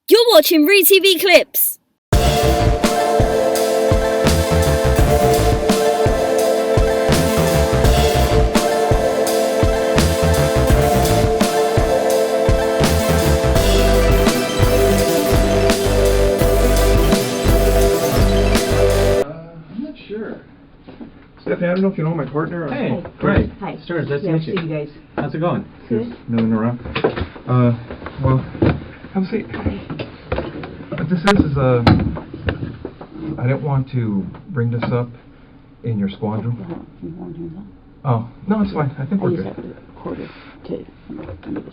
You're watching ReTV Clips. I'm not sure. Stephanie, I don't know if you know my partner. Hey, great. Hi. Sure, nice to meet you. See you guys. How's it going? Good. Milling around. Well, I would say, what this is I didn't want to bring this up in your squadron. Oh, no, it's fine. I think we're good. I use that recorder to, let me just turn it off.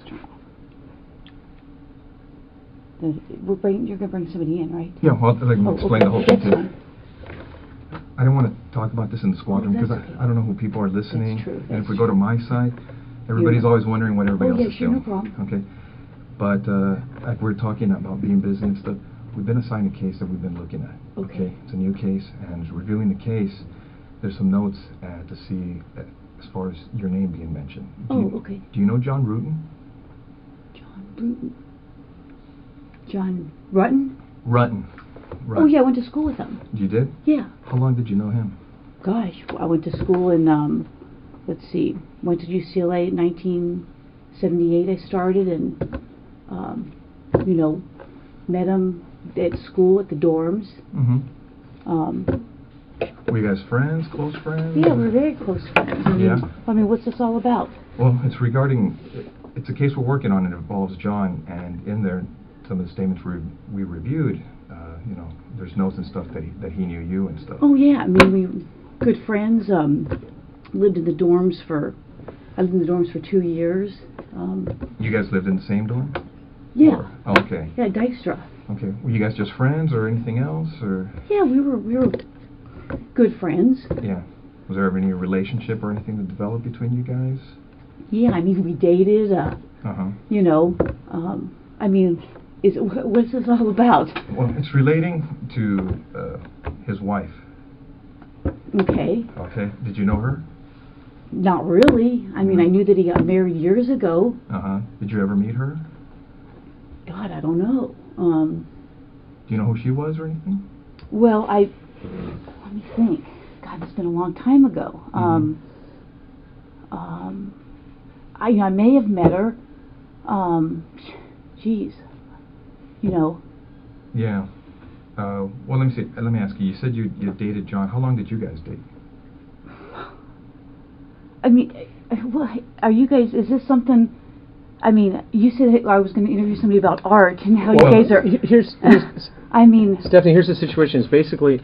You're going to bring somebody in, right? Yeah, well, I can explain the whole thing That's too. fine. I don't want to talk about this in the squadron because that's okay. I don't know who people are listening. That's true. And if we go to my side, everybody's always wondering what everybody else is doing. No problem. Okay. But like we're talking about being busy and stuff, we've been assigned a case that we've been looking at. Okay. It's a new case, and as reviewing the case, there's some notes to see as far as your name being mentioned. Okay. Do you know John Ruetten? John Ruetten? Ruetten. Oh, yeah, I went to school with him. You did? Yeah. How long did you know him? Gosh, I went to school in, let's see, went to UCLA in 1978 I started, and, you know, met him at school at the dorms. Were you guys friends, close friends? Yeah, we're very close friends. I mean, what's this all about? Well, it's a case we're working on, and it involves John, and in there, some of the statements we reviewed, you know, there's notes and stuff that he knew you and stuff. Oh, yeah, I mean, we were good friends, lived in the dorms I lived in the dorms for 2 years. You guys lived in the same dorm? Yeah. Okay. Yeah, Dykstra. Okay. Were you guys just friends or anything else, or? Yeah, we were good friends. Yeah. Was there ever any relationship or anything that developed between you guys? Yeah, I mean, we dated, you know, I mean, what's this all about? Well, it's relating to his wife. Okay. Okay. Did you know her? Not really. I mean, I knew that he got married years ago. Did you ever meet her? God, I don't know. Do you know who she was or anything? Well, let me think. God, it's been a long time ago. I may have met her. Geez. You know. Yeah. Well, let me see. Let me ask you. You said you dated John. How long did you guys date? I mean, are you guys? Is this something? I mean, you said I was going to interview somebody about art, and how you guys are. Here's I mean, Stephanie, here's the situation. It's basically,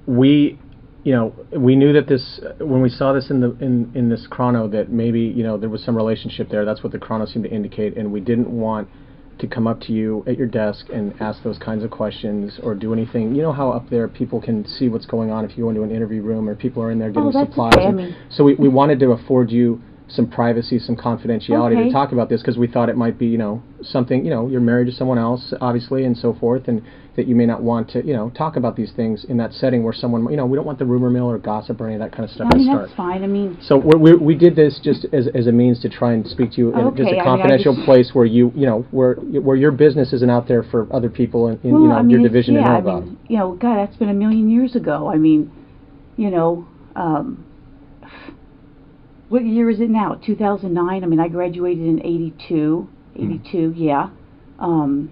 we knew that this, when we saw this in this chrono, that maybe, you know, there was some relationship there. That's what the chrono seemed to indicate, and we didn't want to come up to you at your desk and ask those kinds of questions or do anything. You know how up there people can see what's going on if you go into an interview room or people are in there getting supplies. Okay. I mean, so we wanted to afford you some privacy, some confidentiality to talk about this, because we thought it might be, you know, something, you know, you're married to someone else, obviously, and so forth, and that you may not want to, you know, talk about these things in that setting where someone, you know, we don't want the rumor mill or gossip or any of that kind of stuff I mean, to start. that's fine. I mean, so we did this just as a means to try and speak to you in just a confidential place where you know, where your business isn't out there for other people in well, you know, I mean, your division to know about. I mean, you know, God, that's been a million years ago. I mean, you know, what year is it now? 2009? I mean, I graduated in 82. 82, yeah. You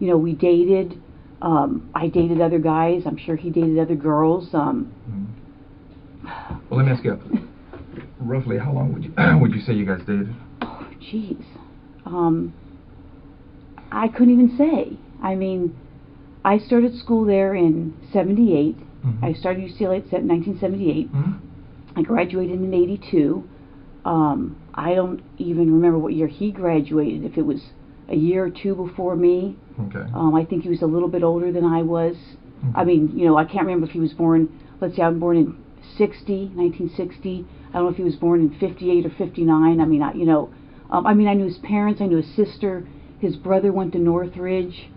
know, we dated. I dated other guys. I'm sure he dated other girls. Well, let me ask you, roughly how long would you say you guys dated? Oh, jeez. I couldn't even say. I mean, I started school there in 78. I started UCLA in 1978. I graduated in 82. I don't even remember what year he graduated, if it was a year or two before me. Okay. I think he was a little bit older than I was. I mean, you know, I can't remember if he was born, let's see, I'm born in 1960. I don't know if he was born in 58 or 59. I mean, you know, I mean, I knew his parents, I knew his sister, his brother went to Northridge.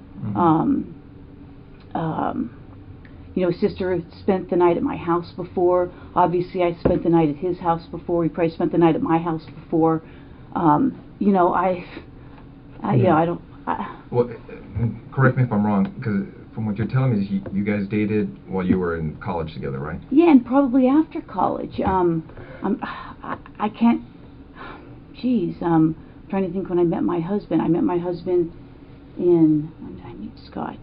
You know, his sister spent the night at my house before. Obviously, I spent the night at his house before. He probably spent the night at my house before. You know, you know, Well, correct me if I'm wrong, because from what you're telling me, is you guys dated while you were in college together, right? Yeah, and probably after college. I can't. Geez, trying to think when I met my husband. I met my husband when did I meet Scott?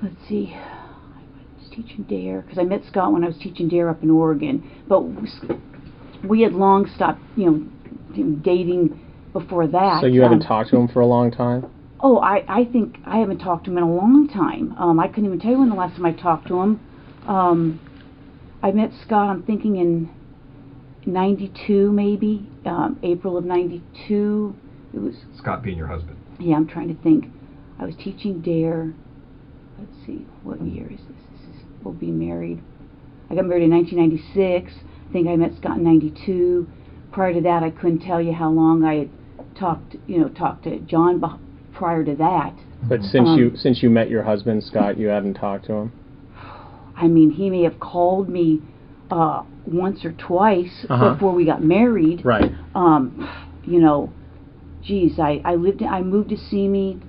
Let's see. I was teaching DARE because I met Scott when I was teaching DARE up in Oregon. But we had long stopped, dating before that. So you haven't talked to him for a long time? Oh, I think I haven't talked to him in a long time. I couldn't even tell you when the last time I talked to him. I met Scott, I'm thinking in 92 maybe, April of 92. It was Scott being your husband. Yeah, I'm trying to think. I was teaching DARE. Let's see, what year is this? We'll be married. I got married in 1996. I think I met Scott in 92. Prior to that, I couldn't tell you how long I had talked to John prior to that. But since you met your husband, Scott, you hadn't talked to him? I mean, he may have called me once or twice before we got married. Right. Geez, I moved to Simi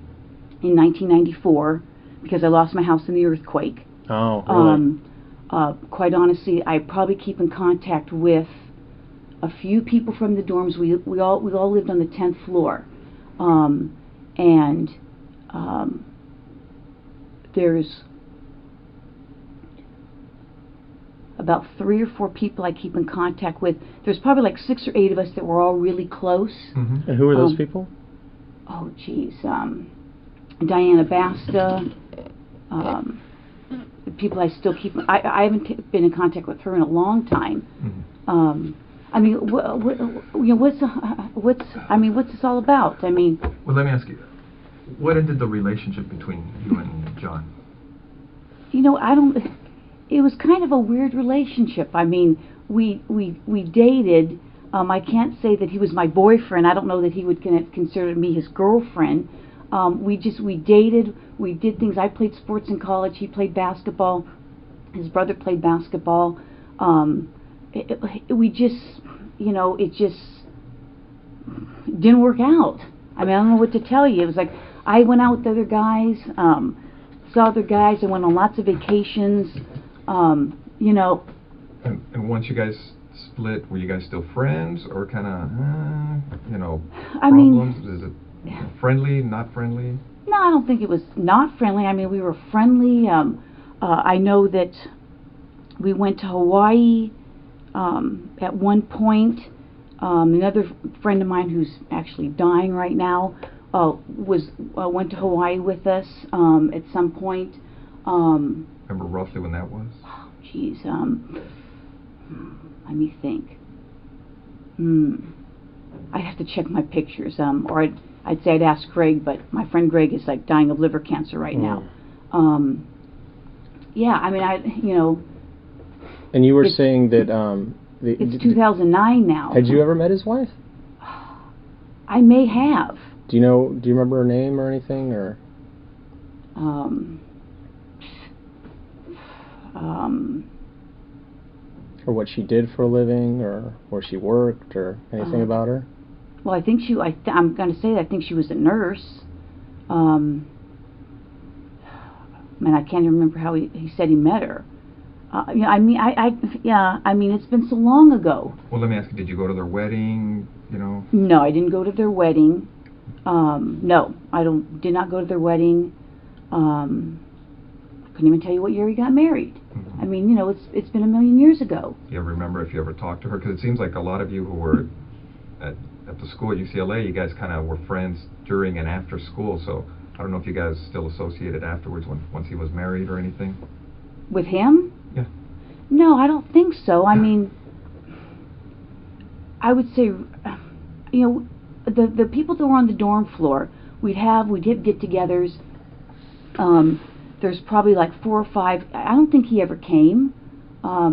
in 1994 because I lost my house in the earthquake. Oh, really? Quite honestly, I probably keep in contact with a few people from the dorms. We all lived on the 10th floor, and there's about 3 or 4 people I keep in contact with. There's probably like 6 or 8 of us that were all really close. Mm-hmm. And who are those people? Oh, geez. Diana Basta. The people I still keep. I haven't been in contact with her in a long time. Mm-hmm. I mean, what's this all about? I mean. Well, let me ask you, what ended the relationship between you and John? I don't. It was kind of a weird relationship. I mean, we dated. I can't say that he was my boyfriend. I don't know that he would consider me his girlfriend. We dated. We did things. I played sports in college. He played basketball. His brother played basketball. We just, it just didn't work out. I mean, I don't know what to tell you. It was like I went out with other guys, saw other guys. I went on lots of vacations. And once you guys split, were you guys still friends, or kind of, problems? Is it friendly, not friendly? No, I don't think it was not friendly. I mean, we were friendly. I know that we went to Hawaii at one point. Another friend of mine who's actually dying right now went to Hawaii with us at some point. Remember roughly when that was? Oh, geez. Let me think. I'd have to check my pictures. Or I'd say I'd ask Greg, but my friend Greg is like dying of liver cancer right now. Yeah, I mean, And you were saying that it's 2009 now. Had you ever met his wife? I may have. Do you remember her name or anything, or? Or what she did for a living, or where she worked, or anything about her? Well, I think I'm going to say that I think she was a nurse. Man, I can't even remember how he said he met her. I mean, it's been so long ago. Well, let me ask you, did you go to their wedding, No, I didn't go to their wedding. No, did not go to their wedding. Couldn't even tell you what year he got married. Mm-hmm. I mean, it's been a million years ago. Do you ever remember if you ever talked to her? Because it seems like a lot of you who were at the school at UCLA, you guys kind of were friends during and after school, so I don't know if you guys still associated afterwards once he was married or anything. With him? Yeah. No, I don't think so. I mean, I would say, the people that were on the dorm floor, we'd have get-togethers. There's probably like 4 or 5. I don't think he ever came. I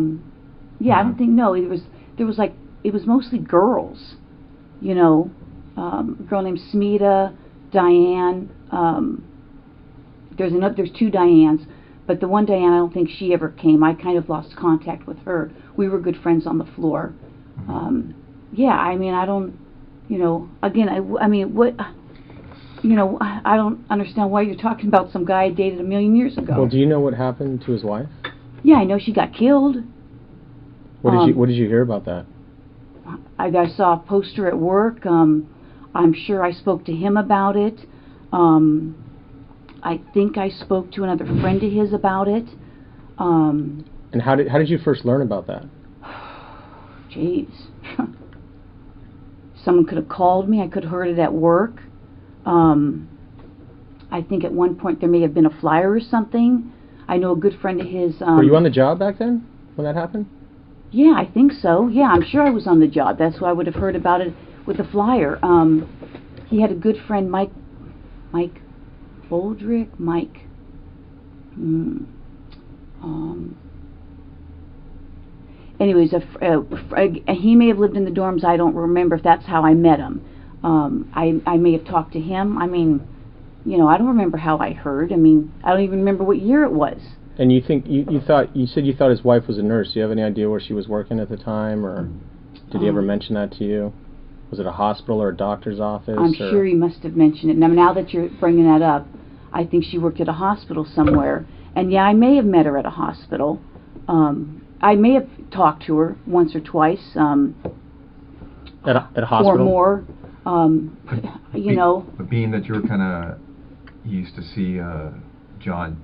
don't think. No, it was mostly girls. A girl named Smita, Diane. There's 2 Dianes, but the one Diane, I don't think she ever came. I kind of lost contact with her. We were good friends on the floor. I mean, I don't. Again, I mean, what? you know, I don't understand why you're talking about some guy I dated a million years ago. Well, do you know what happened to his wife? Yeah, I know she got killed. What did you hear about that? I saw a poster at work. I'm sure I spoke to him about it. I think I spoke to another friend of his about it. And how did you first learn about that? Jeez. Someone could have called me. I could have heard it at work. I think at one point there may have been a flyer or something. I know a good friend of his... Were you on the job back then when that happened? Yeah, I think so. Yeah, I'm sure I was on the job. That's why I would have heard about it with the flyer. He had a good friend, Mike Boldrick, anyways, he may have lived in the dorms. I don't remember if that's how I met him. I may have talked to him. I mean, you know, I don't remember how I heard. I mean, I don't even remember what year it was. And you think you said you thought his wife was a nurse. Do you have any idea where she was working at the time, or did he ever mention that to you? Was it a hospital or a doctor's office? I'm sure he must have mentioned it. Now that you're bringing that up, I think she worked at a hospital somewhere. And yeah, I may have met her at a hospital. I may have talked to her once or twice. At a hospital? Or more. You know. But being that you were kind of used to see John,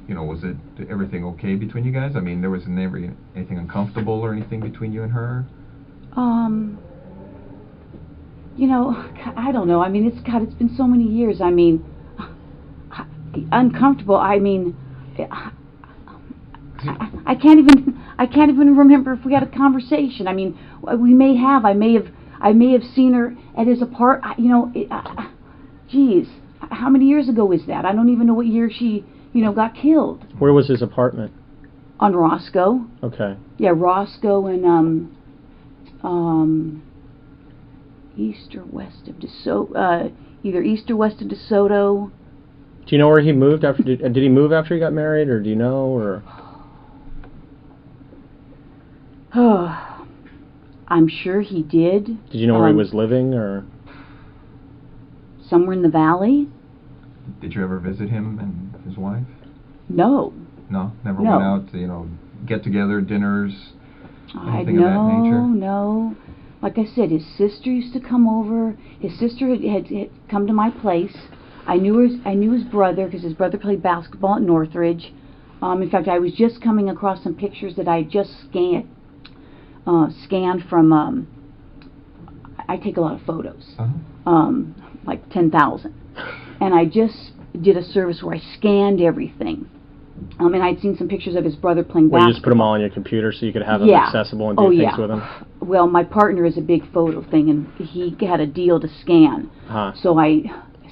you know, was it everything okay between you guys? I mean, there was never anything uncomfortable or anything between you and her? You know, I don't know. I mean, it's been so many years. I mean, uncomfortable. I mean, I can't even remember if we had a conversation. I mean, we may have. I may have seen her at his apartment. You know, geez, how many years ago was that? I don't even know what year she, you know, got killed. Where was his apartment? On Roscoe. Okay. Yeah, Roscoe and east or west of DeSoto. Either east or west of DeSoto. Do you know where he moved after? Did he move after he got married, or do you know, or? I'm sure he did. Did you know where he was living, or? Somewhere in the valley. Did you ever visit him and his wife? No. No, never went out to, you know, get together, dinners, anything of that nature? No. Like I said, his sister used to come over. His sister had come to my place. I knew his brother because his brother played basketball at Northridge. In fact, I was just coming across some pictures that I just scanned from. I take a lot of photos, like 10,000, and I just did a service where I scanned everything. And I'd seen some pictures of his brother playing basketball. You just put them all on your computer so you could have them accessible and do things with them? Well, my partner is a big photo thing, and he had a deal to scan. So I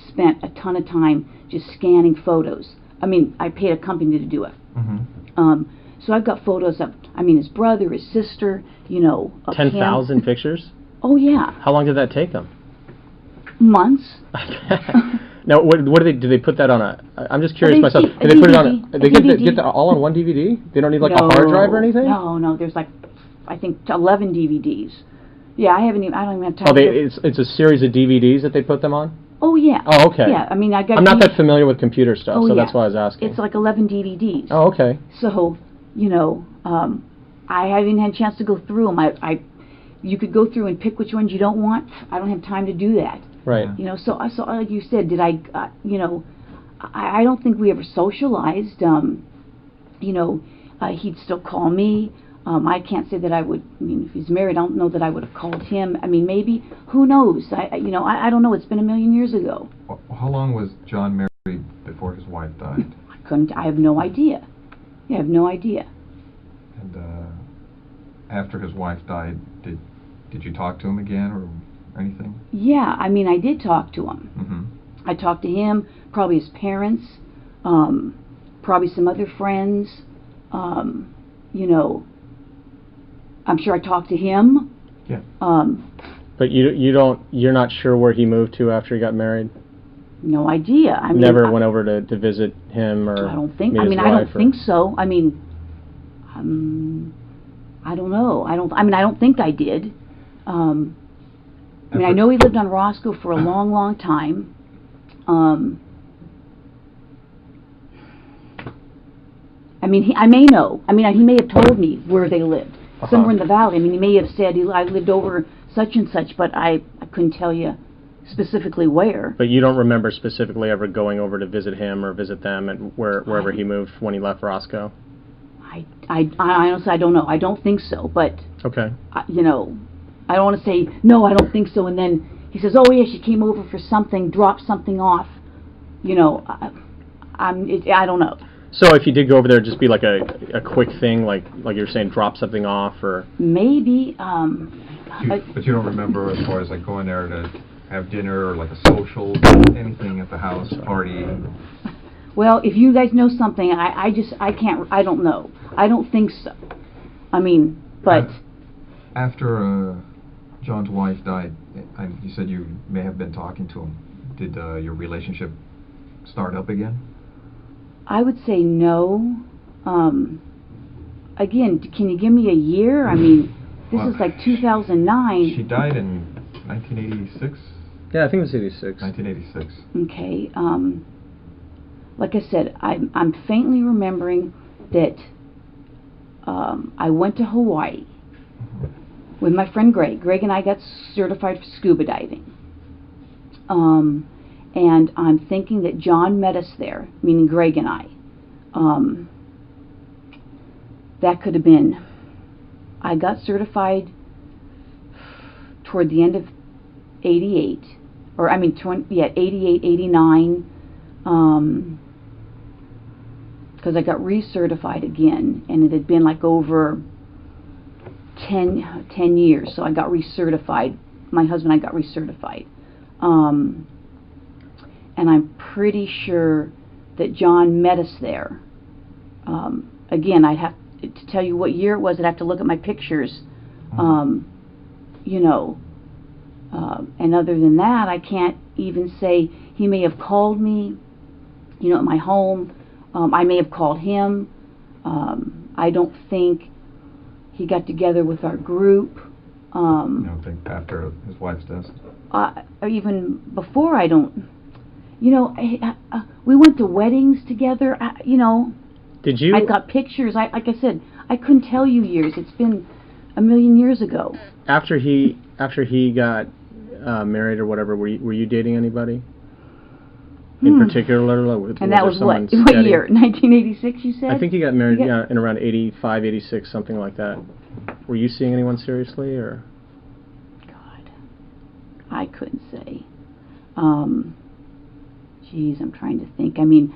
spent a ton of time just scanning photos. I mean, I paid a company to do it. So I've got photos of, his brother, his sister, you know. 10,000 pictures? Oh, yeah. How long did that take them? Months. Now, what do they put that on a? I'm just curious myself. Do they put it on a? They get that all on one DVD? They don't need like a hard drive or anything? No. There's like, I think 11 DVDs. Yeah, I don't even have time. Oh, it's a series of DVDs that they put them on? Oh yeah. Oh, okay. Yeah, I'm not that familiar with computer stuff, so that's why I was asking. It's like 11 DVDs. Oh, okay. So, you know, I haven't even had a chance to go through them. You could go through and pick which ones you don't want. I don't have time to do that. Right. You know, so like you said, you know, I don't think we ever socialized. You know, he'd still call me. I can't say that I would. I mean, if he's married, I don't know that I would have called him. I mean, maybe. Who knows? I don't know. It's been a million years ago. Well, how long was John married before his wife died? I have no idea. Yeah, I have no idea. And after his wife died, did you talk to him again or anything? Yeah, I did talk to him. Mm-hmm. I talked to him, probably his parents, probably some other friends. You know, I'm sure I talked to him. Yeah. But you're not sure where he moved to after he got married? No idea. Never went over to visit him or I don't think. I don't think so. I don't know. I don't think I did. I know he lived on Roscoe for a long, long time. I mean, I may know. I mean, he may have told me where they lived, somewhere in the valley. I mean, he may have said I lived over such and such, but I couldn't tell you specifically where. But you don't remember specifically ever going over to visit him or visit them and wherever he moved when he left Roscoe? I honestly, I don't know. I don't think so, but okay. You know, I don't want to say no, I don't think so, and then he says, oh yeah, she came over for something, dropped something off. You know, I don't know. So if you did go over there, just be like a quick thing, like you were saying, drop something off, or maybe. But you don't remember as far as like going there to have dinner or like a social, anything at the house, party? Well, if you guys know something, I can't, I don't know. I don't think so. I mean, but... After John's wife died, you said you may have been talking to him. Did your relationship start up again? I would say no. Again, can you give me a year? I mean, this is like 2009. She died in 1986? Yeah, I think it was 86. 1986. Okay. Like I said, I'm faintly remembering that I went to Hawaii with my friend Greg. Greg and I got certified for scuba diving. And I'm thinking that John met us there, meaning Greg and I. That could have been, I got certified toward the end of 88, or I mean, 88, 89, because I got recertified again, and it had been like over 10 years, so I got recertified. My husband and I got recertified. And I'm pretty sure that John met us there. Again, I'd have to tell you what year it was. I'd have to look at my pictures. You know, and other than that, I can't even say. He may have called me, you know, at my home. I may have called him. I don't think he got together with our group. You don't think after his wife's death? Or even before, I don't. You know, we went to weddings together. You know, did you? I got pictures. Like I said, I couldn't tell you years. It's been a million years ago. After he got married or whatever, were you dating anybody in particular? And that was what year? 1986, you said? I think he got married in around 85, 86, something like that. Were you seeing anyone seriously, or? God, I couldn't say. Geez, I'm trying to think. I mean,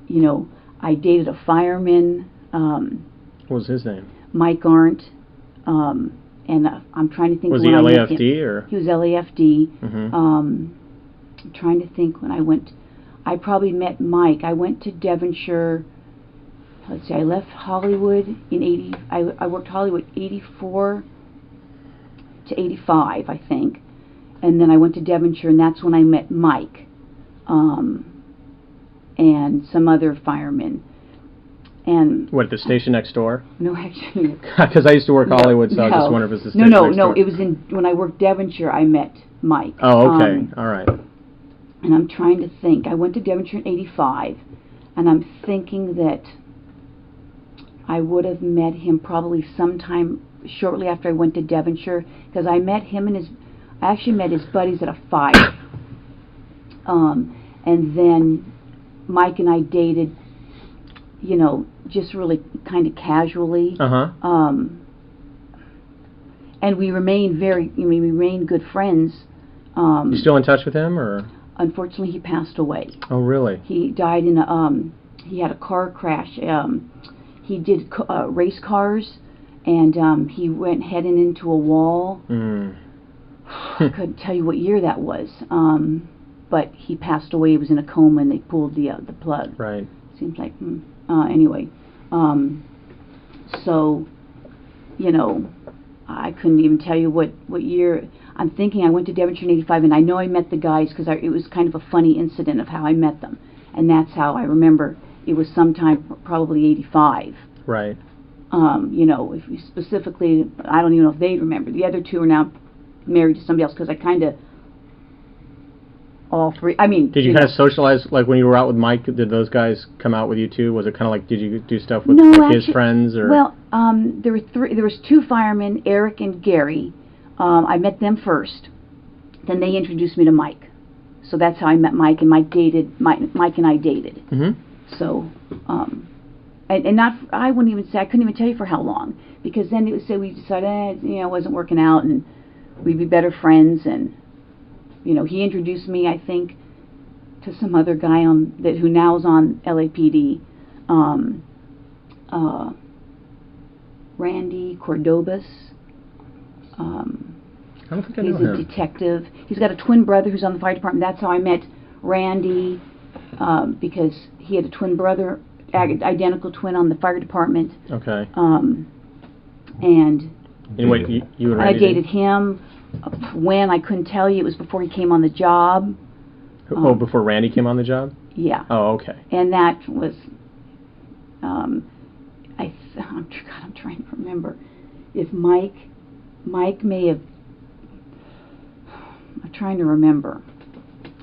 you know, I dated a fireman. What was his name? Mike Arndt. And I'm trying to think. Was he LAFD or? He was LAFD. I'm trying to think when I went. I probably met Mike. I went to Devonshire. Let's see. I left Hollywood in 80. I worked Hollywood 84 to 85, I think, and then I went to Devonshire, and that's when I met Mike. And some other firemen. And what, the station next door? No, actually. Because I used to work Hollywood, so I was just wondering if it was the station next door. No, it was when I worked Devonshire, I met Mike. Oh, okay. All right. And I'm trying to think. I went to Devonshire in 85, and I'm thinking that I would have met him probably sometime shortly after I went to Devonshire, because I met him and I actually met his buddies at a fire. And then Mike and I dated, you know, just really kind of casually. And we remained we remained good friends. You still in touch with him, or? Unfortunately, he passed away. Oh, really? He died in he had a car crash. He did race cars, and he went heading into a wall. I couldn't tell you what year that was. But he passed away. He was in a coma, and they pulled the plug. Right. Seems like anyway. So, you know, I couldn't even tell you what year. I'm thinking I went to Devonshire in 85, and I know I met the guys because it was kind of a funny incident of how I met them, and that's how I remember. It was sometime probably 85. Right. You know, if you specifically, I don't even know if they remember. The other two are now married to somebody else, because I kind of all three. I mean, Did you kind of socialize, like when you were out with Mike, did those guys come out with you too? Was it kind of like, did you do stuff with no, like his actually, friends? Or? Well, there were three. There was two firemen, Eric and Gary. I met them first. Then they introduced me to Mike. So that's how I met Mike, and Mike and I dated. Mm-hmm. So, and not, I wouldn't even say, I couldn't even tell you for how long, because then it would say we decided, it wasn't working out, and we'd be better friends, and, he introduced me, I think, to some other guy who now is on LAPD, Randy Cordobas. I don't think I know He's him. a detective. He's got a twin brother who's on the fire department. That's how I met Randy, because he had a twin brother, identical twin on the fire department. Okay. And wait, you and I Randy dated him. When I couldn't tell you, it was before he came on the job. Before Randy came on the job? Yeah. Oh, okay. And that was, I'm trying to remember if Mike may have. I'm trying to remember.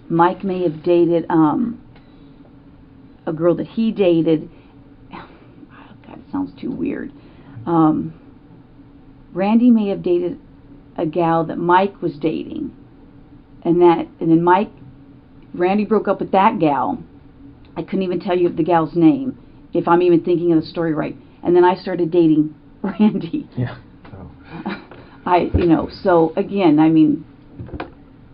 Mike may have dated a girl that he dated. Oh, God, it sounds too weird. Randy may have dated a gal that Mike was dating, and then Randy broke up with that gal. I couldn't even tell you the gal's name, if I'm even thinking of the story right. And then I started dating Randy. Yeah. So again, I mean,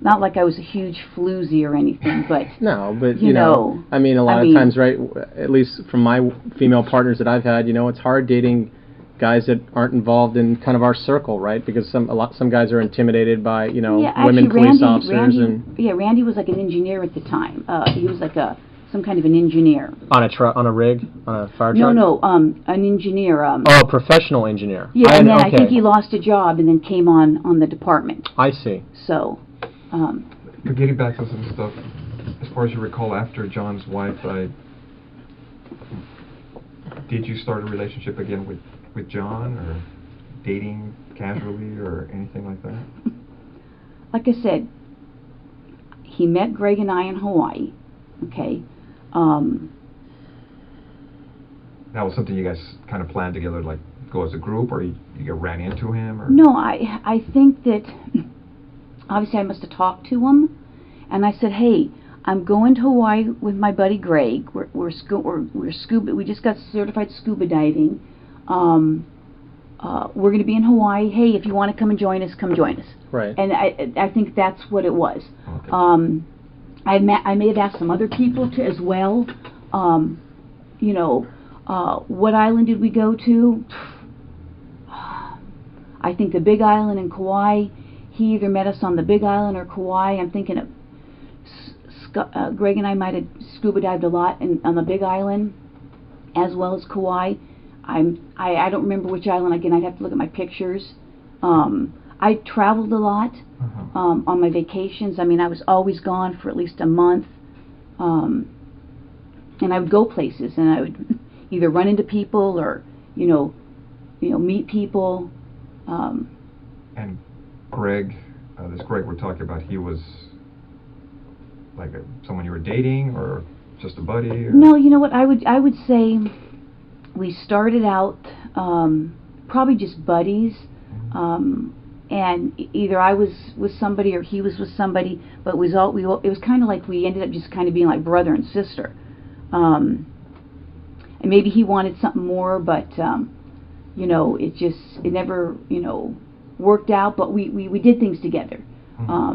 not like I was a huge floozy or anything, but no, but you know, I mean, a lot of times, right? At least from my female partners that I've had, it's hard dating guys that aren't involved in kind of our circle, right? Because some guys are intimidated by women police officers. Randy was like an engineer at the time. He was like some kind of an engineer on a rig, on a fire truck. No, an engineer. A professional engineer. Yeah, and then I think he lost a job and then came on the department. I see. So. Getting back to some stuff, as far as you recall, after John's wife died, did you start a relationship again with John, or dating casually, or anything like that? Like I said, he met Greg and I in Hawaii. Okay. That was something you guys kind of planned together, like go as a group, or you ran into him, or? No, I think that. Obviously, I must have talked to him, and I said, "Hey, I'm going to Hawaii with my buddy Greg. We're scuba. We just got certified scuba diving. We're going to be in Hawaii. Hey, if you want to come and join us, come join us." Right. And I think that's what it was. Okay. I may have asked some other people to as well. What island did we go to? I think the Big Island in Kauai. He either met us on the Big Island or Kauai. I'm thinking of Greg and I might have scuba dived a lot on the Big Island, as well as Kauai. I don't remember which island. Again, I'd have to look at my pictures. I traveled a lot on my vacations. I mean, I was always gone for at least a month, and I would go places, and I would either run into people or meet people. And Greg, this Greg we're talking about, he was like someone you were dating, or just a buddy? Or? No, you know what? I would say we started out probably just buddies, and either I was with somebody or he was with somebody. But it was kind of like we ended up just kind of being like brother and sister. And maybe he wanted something more, but it never worked out, but we did things together. I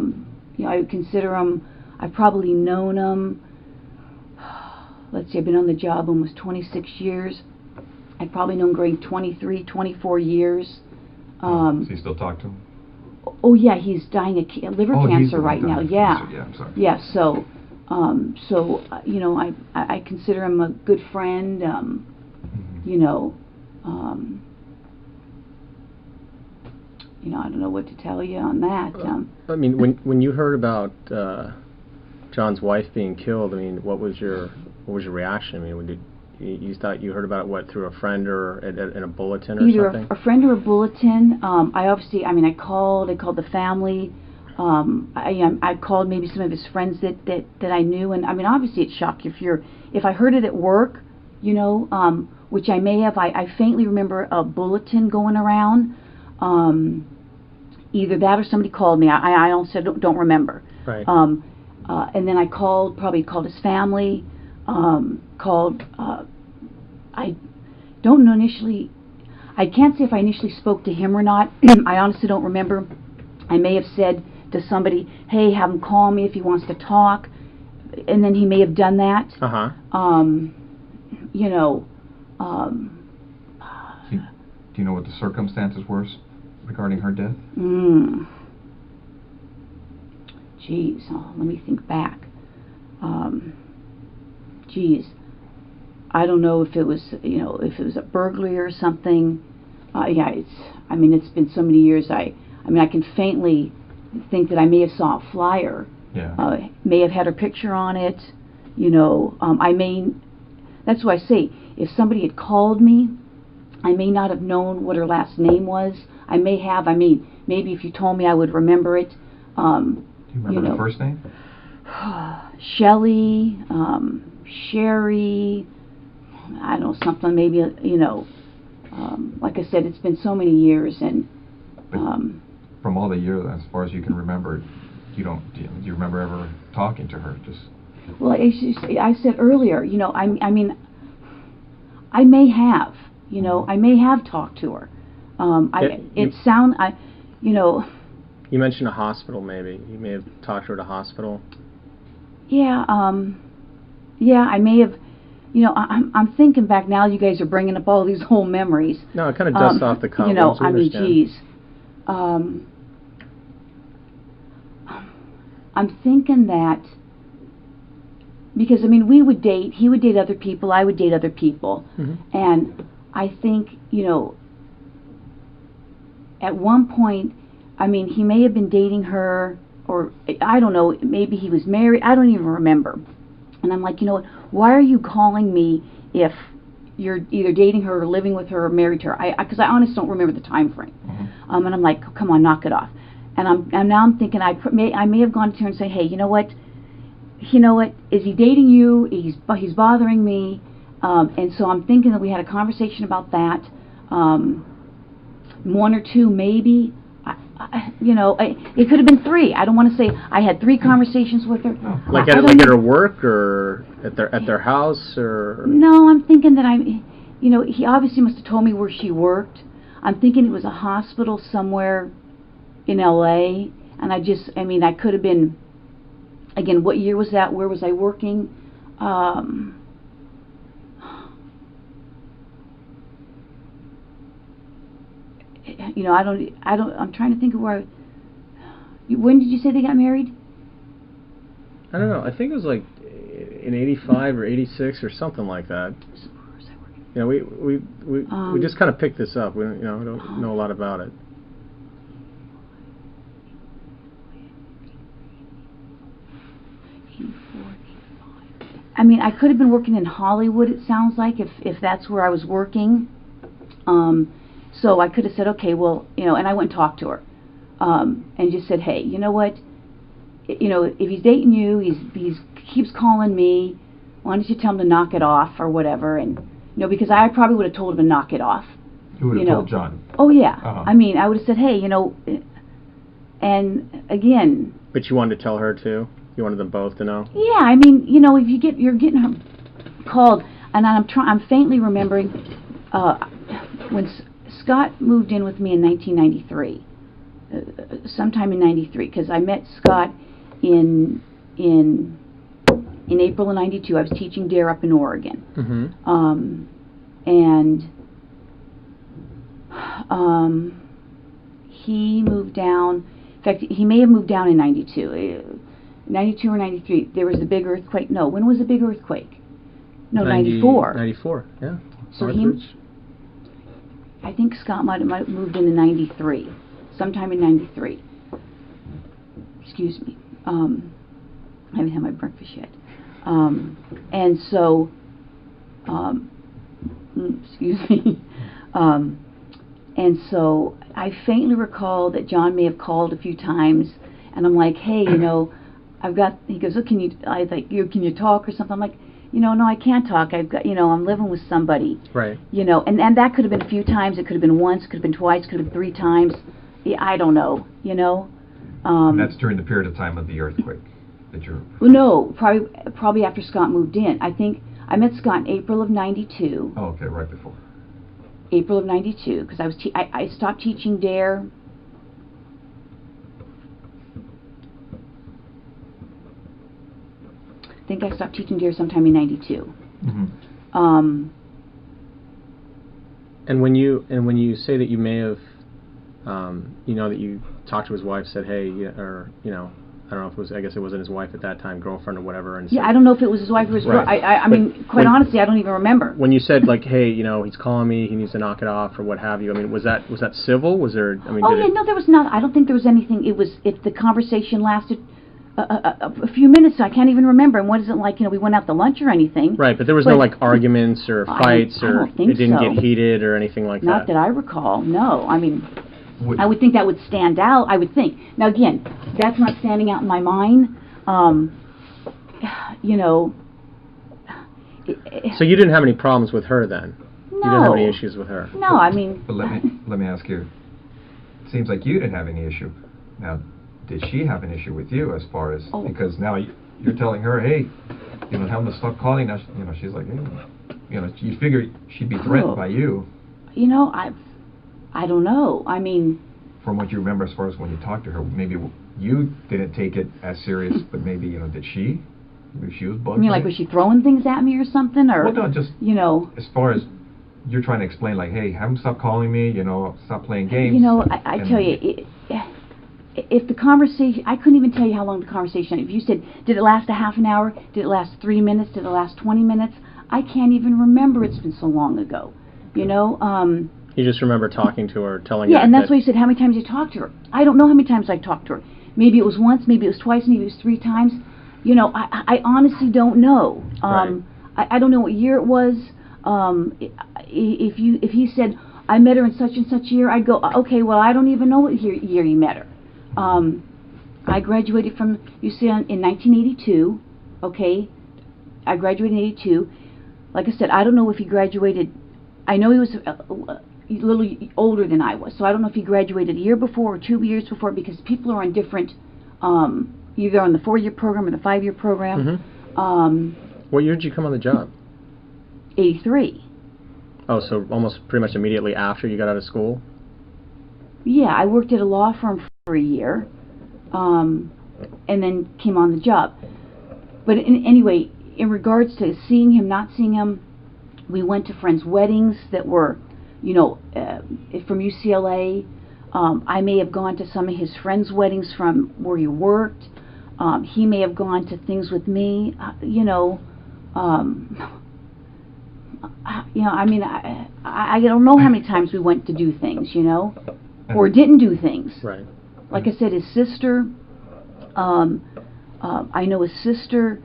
would consider him, I've probably known him, let's see, I've been on the job almost 26 years. I've probably known Greg 23, 24 years. Does he still talk to him? Oh yeah, he's dying of liver cancer right now. Yeah. Yeah, I'm sorry. Yeah, so I consider him a good friend. I don't know what to tell you on that. I mean, when you heard about John's wife being killed, I mean, what was your reaction? I mean, you thought you heard about it through a friend or in a bulletin or either something? a friend or a bulletin. I called the family. I called maybe some of his friends that I knew, and I mean, obviously it's shock if I heard it at work, you know, which I may have. I faintly remember a bulletin going around, either that or somebody called me. I honestly don't remember. Right. And then I probably called his family, I don't know initially, I can't say if I initially spoke to him or not. I honestly don't remember. I may have said to somebody, hey, have him call me if he wants to talk, and then he may have done that. You know, Do you know what the circumstances were regarding her death? Geez, let me think back. Geez, I don't know if it was, you know, if it was a burglary or something. Yeah, I mean, it's been so many years. I mean, I can faintly think that I may have saw a flyer. Yeah. May have had her picture on it. You know, that's why I say, if somebody had called me, I may not have known what her last name was. I may have. I mean, maybe if you told me, I would remember it. Do you remember the first name? Shelly, Sherri, I don't know, something maybe, you know, like I said, it's been so many years, and from all the years, as far as you can remember, do you remember ever talking to her? Well, I said earlier, you know, I mean, I may have, you know, I may have talked to her. You know. You mentioned a hospital, maybe. You may have talked to her at a hospital. Yeah, yeah, I may have. You know, I'm thinking back now. You guys are bringing up all these whole memories. No, it kind of dusts off the cuff. You know, I mean, geez. I'm thinking that because I mean, we would date. He would date other people. I would date other people, and I think, you know, at one point, I mean, he may have been dating her, or I don't know. Maybe he was married. I don't even remember. And I'm like, you know what? Why are you calling me if you're either dating her or living with her or married to her? Because I honestly don't remember the time frame. And I'm like, come on, knock it off. And now I'm thinking I may have gone to her and say, hey, you know what? Is he dating you? He's bothering me. And so I'm thinking that we had a conversation about that. One or two, maybe. You know, it could have been three. I don't want to say I had 3 conversations with her. Like at her work or at their house or. No, I'm thinking that you know, he obviously must have told me where she worked. I'm thinking it was a hospital somewhere in L.A. And I mean, I could have been. Again, what year was that? Where was I working? You know, I'm trying to think of where. When did you say they got married? I don't know. I think it was like in 85 or 86 or something like that. You know, we just kind of picked this up. We don't know a lot about it. I mean, I could have been working in Hollywood, it sounds like, if that's where I was working. So I could have said, okay, well, you know, and I went and talked to her, and just said, hey, you know what, you know, if he's dating you, he keeps calling me, why don't you tell him to knock it off or whatever, and, you know, because I probably would have told him to knock it off. You would have told John? Oh, yeah. I mean, I would have said, hey, you know, and again. But you wanted to tell her too? You wanted them both to know? Yeah, I mean, you know, if you're getting her called, and I'm faintly remembering, when Scott moved in with me in 1993, sometime in 93, because I met Scott in April of 92. I was teaching DARE up in Oregon. And he moved down. In fact, he may have moved down in 92. 92 or 93. There was the big earthquake. No, when was the big earthquake? No, 94. 94, yeah. So I think Scott might have moved into 93, sometime in 93. Excuse me. I haven't had my breakfast yet. And so, excuse me. And so I faintly recall that John may have called a few times, and I'm like, hey, I've got. He goes, oh, can you talk or something? I'm like, no, I can't talk. I've got, I'm living with somebody. Right. And that could have been a few times. It could have been once. It could have been twice. It could have been 3 times. Yeah, I don't know. And that's during the period of time of the earthquake that you're... Well, no, probably after Scott moved in. I think I met Scott in April of '92. Oh, okay, right before. April of '92, because I stopped teaching DARE. I think I stopped teaching DARE sometime in '92. Mm-hmm. And when you say that you may have, that you talked to his wife, said, hey, I don't know if it was, I guess it wasn't his wife at that time, girlfriend or whatever. And yeah, I don't know if it was his wife or his girl. I mean, quite honestly, I don't even remember. When you said, like, hey, he's calling me, he needs to knock it off or what have you, I mean, was that civil? Was there, no, there was not. I don't think there was anything. If the conversation lasted a few minutes, I can't even remember. And what is it like, we went out to lunch or anything. Right, but there was no, like, arguments or fights I don't think it didn't so. get heated or anything like Not that? that I recall, no. I mean... I would think that would stand out, I would think. Now, again, that's not standing out in my mind. So you didn't have any problems with her then? No. You didn't have any issues with her? No, I mean... But let me ask you, it seems like you didn't have any issue. Now, did she have an issue with you as far as... Oh. Because now you're telling her, hey, tell them to stop calling. Now, she's like, hey, you figure she'd be threatened by you. I don't know. I mean... From what you remember as far as when you talked to her, maybe you didn't take it as serious, but maybe, did she? Maybe she was bugging You mean, like, was she throwing things at me or something? Or, well, no, just, as far as you're trying to explain, like, hey, have them stop calling me, stop playing games. I tell you, if the conversation... I couldn't even tell you how long the conversation... If you said, did it last a half an hour? Did it last 3 minutes? Did it last 20 minutes? I can't even remember. It's been so long ago. You just remember talking to her, telling her... Yeah, and that's why you said, how many times you talked to her? I don't know how many times I talked to her. Maybe it was once, maybe it was twice, maybe it was 3 times. I honestly don't know. Right. I don't know what year it was. If he said, I met her in such and such year, I'd go, okay, well, I don't even know what year you met her. I graduated from UCLA in 1982, okay? I graduated in 82. Like I said, I don't know if he graduated... I know he was... a little older than I was, so I don't know if he graduated a year before or 2 years before, because people are on different, either on the 4-year program or the 5-year program. Mm-hmm. What year did you come on the job? 83. Oh, so almost pretty much immediately after you got out of school? Yeah, I worked at a law firm for a year, and then came on the job. But anyway, in regards to seeing him, not seeing him, we went to friends' weddings that were from UCLA. I may have gone to some of his friends' weddings from where he worked. He may have gone to things with me. I mean, I don't know how many times we went to do things, or didn't do things. Right. Like I said, his sister. I know his sister.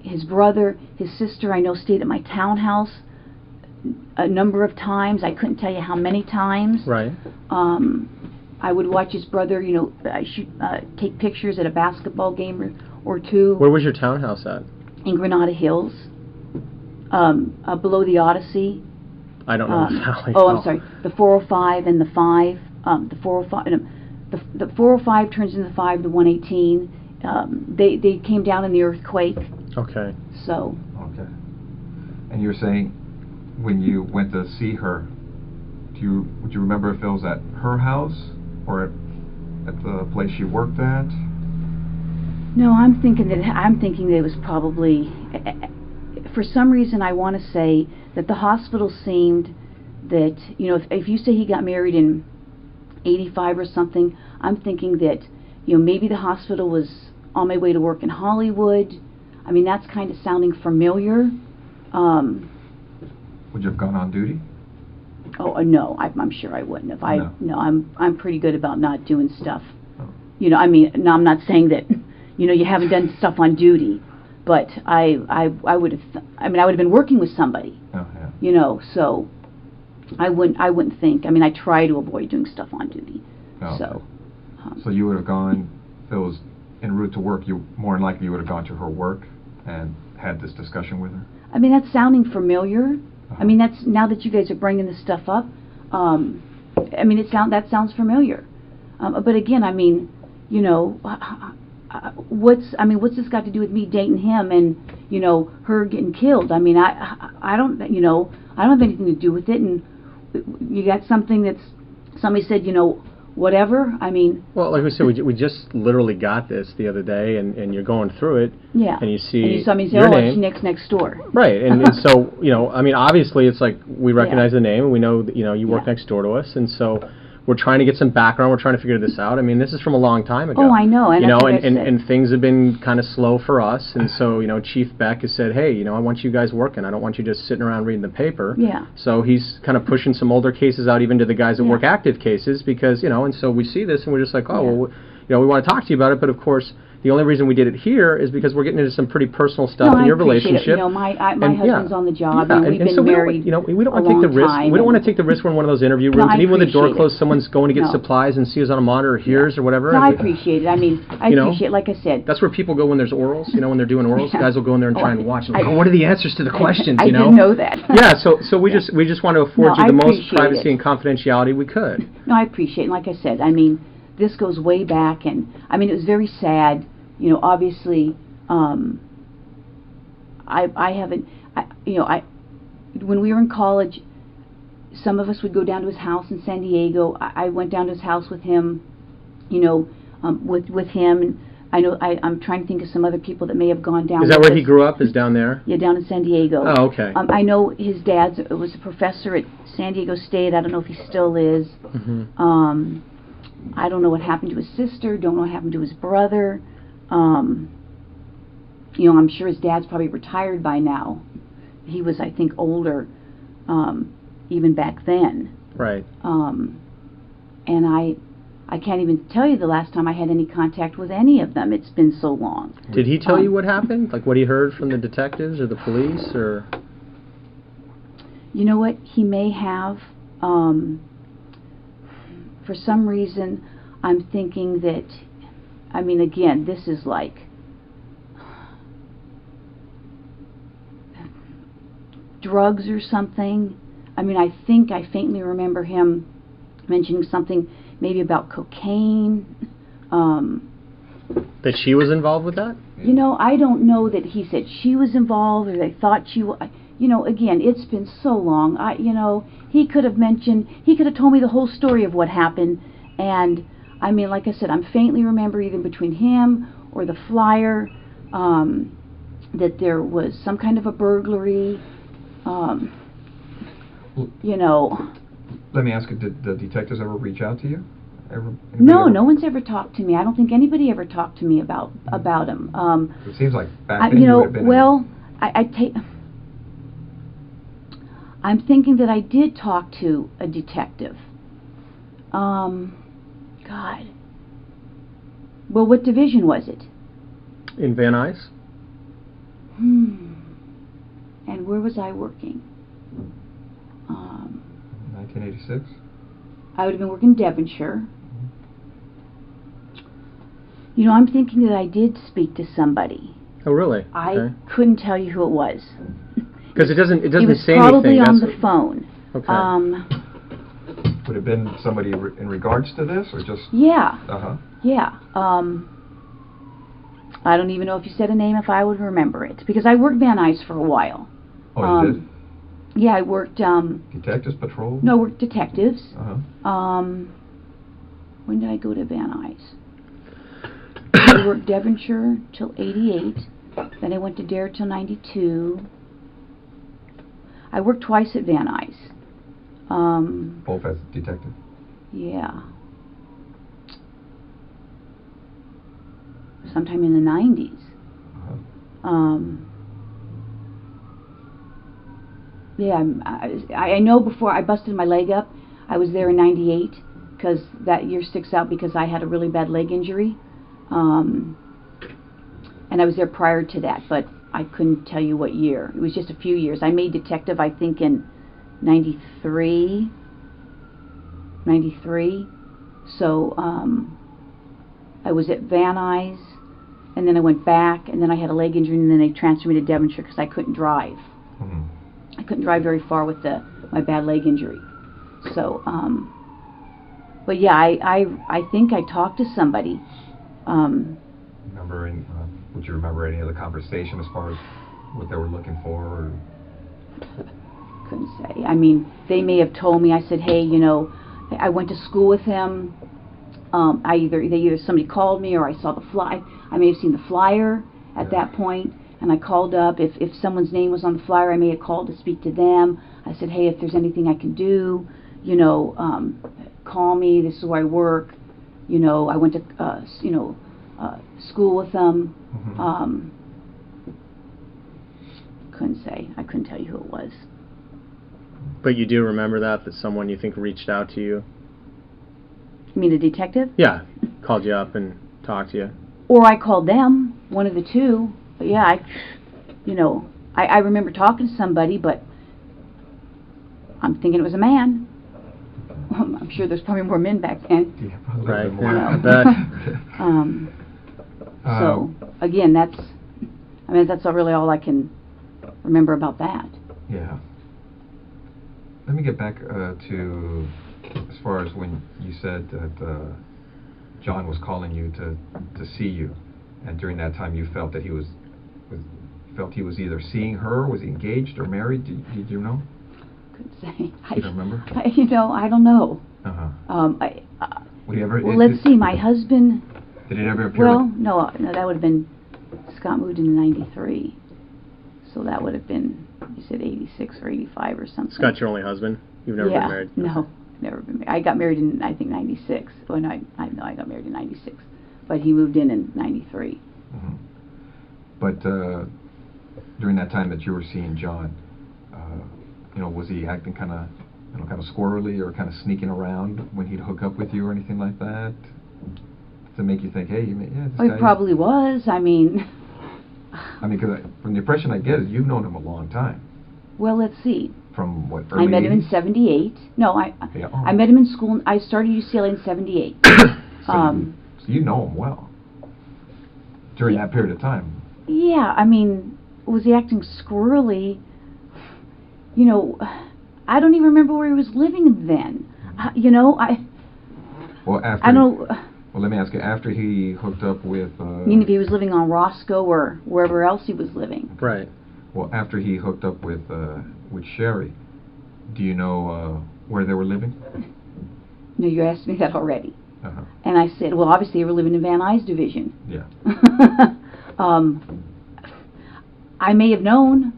His brother, his sister, I know stayed at my townhouse a number of times. I couldn't tell you how many times. Right. I would watch his brother, take pictures at a basketball game or two. Where was your townhouse at? In Granada Hills, below the Odyssey. I don't know the valley. Oh, I'm sorry. The 405 and the 5. The 405. The 405 turns into the 5 to 118. They came down in the earthquake. Okay. So. Okay. And you're saying, when you went to see her, would you remember if it was at her house or at the place she worked at? No, I'm thinking that it was probably. For some reason, I want to say that the hospital seemed that if you say he got married in 85 or something, I'm thinking that maybe the hospital was on my way to work in Hollywood. I mean, that's kind of sounding familiar. Would you have gone on duty? Oh, no, I'm sure I wouldn't have. No, I'm pretty good about not doing stuff. Oh. I mean, no, I'm not saying that, you haven't done stuff on duty, but I would have. I would have been working with somebody. Oh, yeah. So I wouldn't think. I mean, I try to avoid doing stuff on duty. Oh, so. So you would have gone, if it was en route to work, you more than likely you would have gone to her work and had this discussion with her? I mean, that's sounding familiar. Uh-huh. I mean, that's, now that you guys are bringing this stuff up, I mean, that sounds familiar. But again, I mean, you know, what's this got to do with me dating him and, you know, her getting killed? I mean, I don't, you know, I don't have anything to do with it. And you got something that's, somebody said, you know, whatever. I mean, well, like we said, we just literally got this the other day, and you're going through it. Yeah. And you see and you saw me say, your oh, name. it's next door. Right, and so, you know, I mean, obviously it's like we recognize the name, and we know that, you know, you work Yeah. next door to us, and so we're trying to get some background, we're trying to figure this out. I mean, this is from a long time ago. Oh, I know, and you know, that's what I said. and things have been kind of slow for us, and so, you know, Chief Beck has said, hey, you know, I want you guys working, I don't want you just sitting around reading the paper. Yeah. So he's kind of pushing some older cases out even to the guys that Yeah. work active cases, because, you know, and so we see this and we're just like, oh, Yeah. well, you know, we want to talk to you about it, but of course, the only reason we did it here is because we're getting into some pretty personal stuff No, in I your appreciate relationship. it. You know, my husband's on the job, Yeah, and we've been so married we don't want a to take the long risk. time, We don't want to and- take the risk when one of those interview No, rooms, I and even when the door appreciate it. closed, someone's going to get No. supplies and see us on a monitor or hears or whatever. No, and I we- appreciate it. I mean, I You know, appreciate, like I said. That's where people go when there's orals. You know, when they're doing orals, Yeah. guys will go in there and Oh, try and watch. And I- like, oh, what are the answers to the questions? I You know? didn't know that. Yeah. So we just want to afford No, you the I most appreciate privacy it. and confidentiality we could. No, I appreciate it. And like I said, I mean, this goes way back, and I mean, it was very sad. You know, obviously, I haven't, when we were in college, some of us would go down to his house in San Diego. I went down to his house with him, you know, with him. And I know I'm trying to think of some other people that may have gone down. Is that with where he us. grew up? Is down there? Yeah, down in San Diego. Oh, okay. I know his dad was a professor at San Diego State. I don't know if he still is. Mm-hmm. I don't know what happened to his sister. Don't know what happened to his brother. You know, I'm sure his dad's probably retired by now. He was, I think, older, even back then. Right. And I can't even tell you the last time I had any contact with any of them. It's been so long. Did he tell you what happened? Like what he heard from the detectives or the police or? You know what? He may have. For some reason, I'm thinking that, I mean, again, this is like drugs or something. I mean, I think I faintly remember him mentioning something maybe about cocaine. That she was involved with that? You know, I don't know that he said she was involved or they thought she was. You know, again, it's been so long. You know, he could have told me the whole story of what happened. And, I mean, like I said, I'm faintly remember either between him or the flyer that there was some kind of a burglary. You know. Let me ask you, did the detectives ever reach out to you? No one's ever talked to me. I don't think anybody ever talked to me about him. It seems like back then you know, would have been... well, I'm thinking that I did talk to a detective. God. Well, what division was it? In Van Nuys? And where was I working? 1986? I would have been working in Devonshire. You know, I'm thinking that I did speak to somebody. Oh, really? I couldn't tell you who it was. Because it doesn't He was say probably anything. on the phone. Okay. Would it have been somebody in regards to this, or just... Yeah. Uh-huh. Yeah. I don't even know if you said a name, if I would remember it. Because I worked Van Nuys for a while. Oh, you did? Yeah, I worked... Detectives patrol? No, I worked detectives. Uh-huh. When did I go to Van Nuys? I worked Devonshire till 88. Then I went to Dare till 92. I worked twice at Van Nuys. Both as detective? Yeah. Sometime in the 90s. Uh-huh. Yeah, I know before I busted my leg up, I was there in 98, because that year sticks out because I had a really bad leg injury. And I was there prior to that, but I couldn't tell you what year. It was just a few years. I made detective, I think, in 93. So, I was at Van Nuys, and then I went back, and then I had a leg injury, and then they transferred me to Devonshire because I couldn't drive. I couldn't drive very far with my bad leg injury. So, but yeah, I think I talked to somebody. Would you remember any of the conversation as far as what they were looking for? Or? Couldn't say. I mean, they may have told me. I said, hey, you know, I went to school with him. Either somebody called me or I saw the I may have seen the flyer at that point, and I called up. If someone's name was on the flyer, I may have called to speak to them. I said, hey, if there's anything I can do, you know, call me. This is where I work. You know, I went to school with them. Couldn't say. I couldn't tell you who it was. But you do remember that someone you think reached out to you? You mean a detective? Yeah, called you up and talked to you. Or I called them, one of the two. But yeah, I remember talking to somebody, but I'm thinking it was a man. I'm sure there's probably more men back then. Yeah, probably right. more. Yeah, I bet. So again, that's really all I can remember about that. Yeah. Let me get back to as far as when you said that John was calling you to see you, and during that time you felt that he was either seeing her, was he engaged or married? Did you know? Couldn't say. You don't remember? I don't know. Let's see. My husband. Did it ever appear? Well, no, that would have been. Scott moved in '93, so that would have been. You said '86 or '85 or something. Scott's your only husband? You've never been married? No, never been married. I got married in I think '96. Well, no, I got married in '96, but he moved in '93. But during that time that you were seeing John, was he acting kind of squirrely or kind of sneaking around when he'd hook up with you or anything like that, to make you think, hey, this guy? He probably was. I mean, because from the impression I get is you've known him a long time. Well, let's see. From what? Early I met him in 80s? '78. No, I met him in school. I started UCLA in '78. So you know him well during that period of time. Yeah, was he acting squirrely? I don't even remember where he was living then. Well, after. I don't. Well, let me ask you. After he hooked up with. If he was living on Roscoe or wherever else he was living. Right. Well, after he hooked up with Sherri, do you know where they were living? No, you asked me that already. And I said, well, obviously they were living in Van Nuys division. Yeah. I may have known.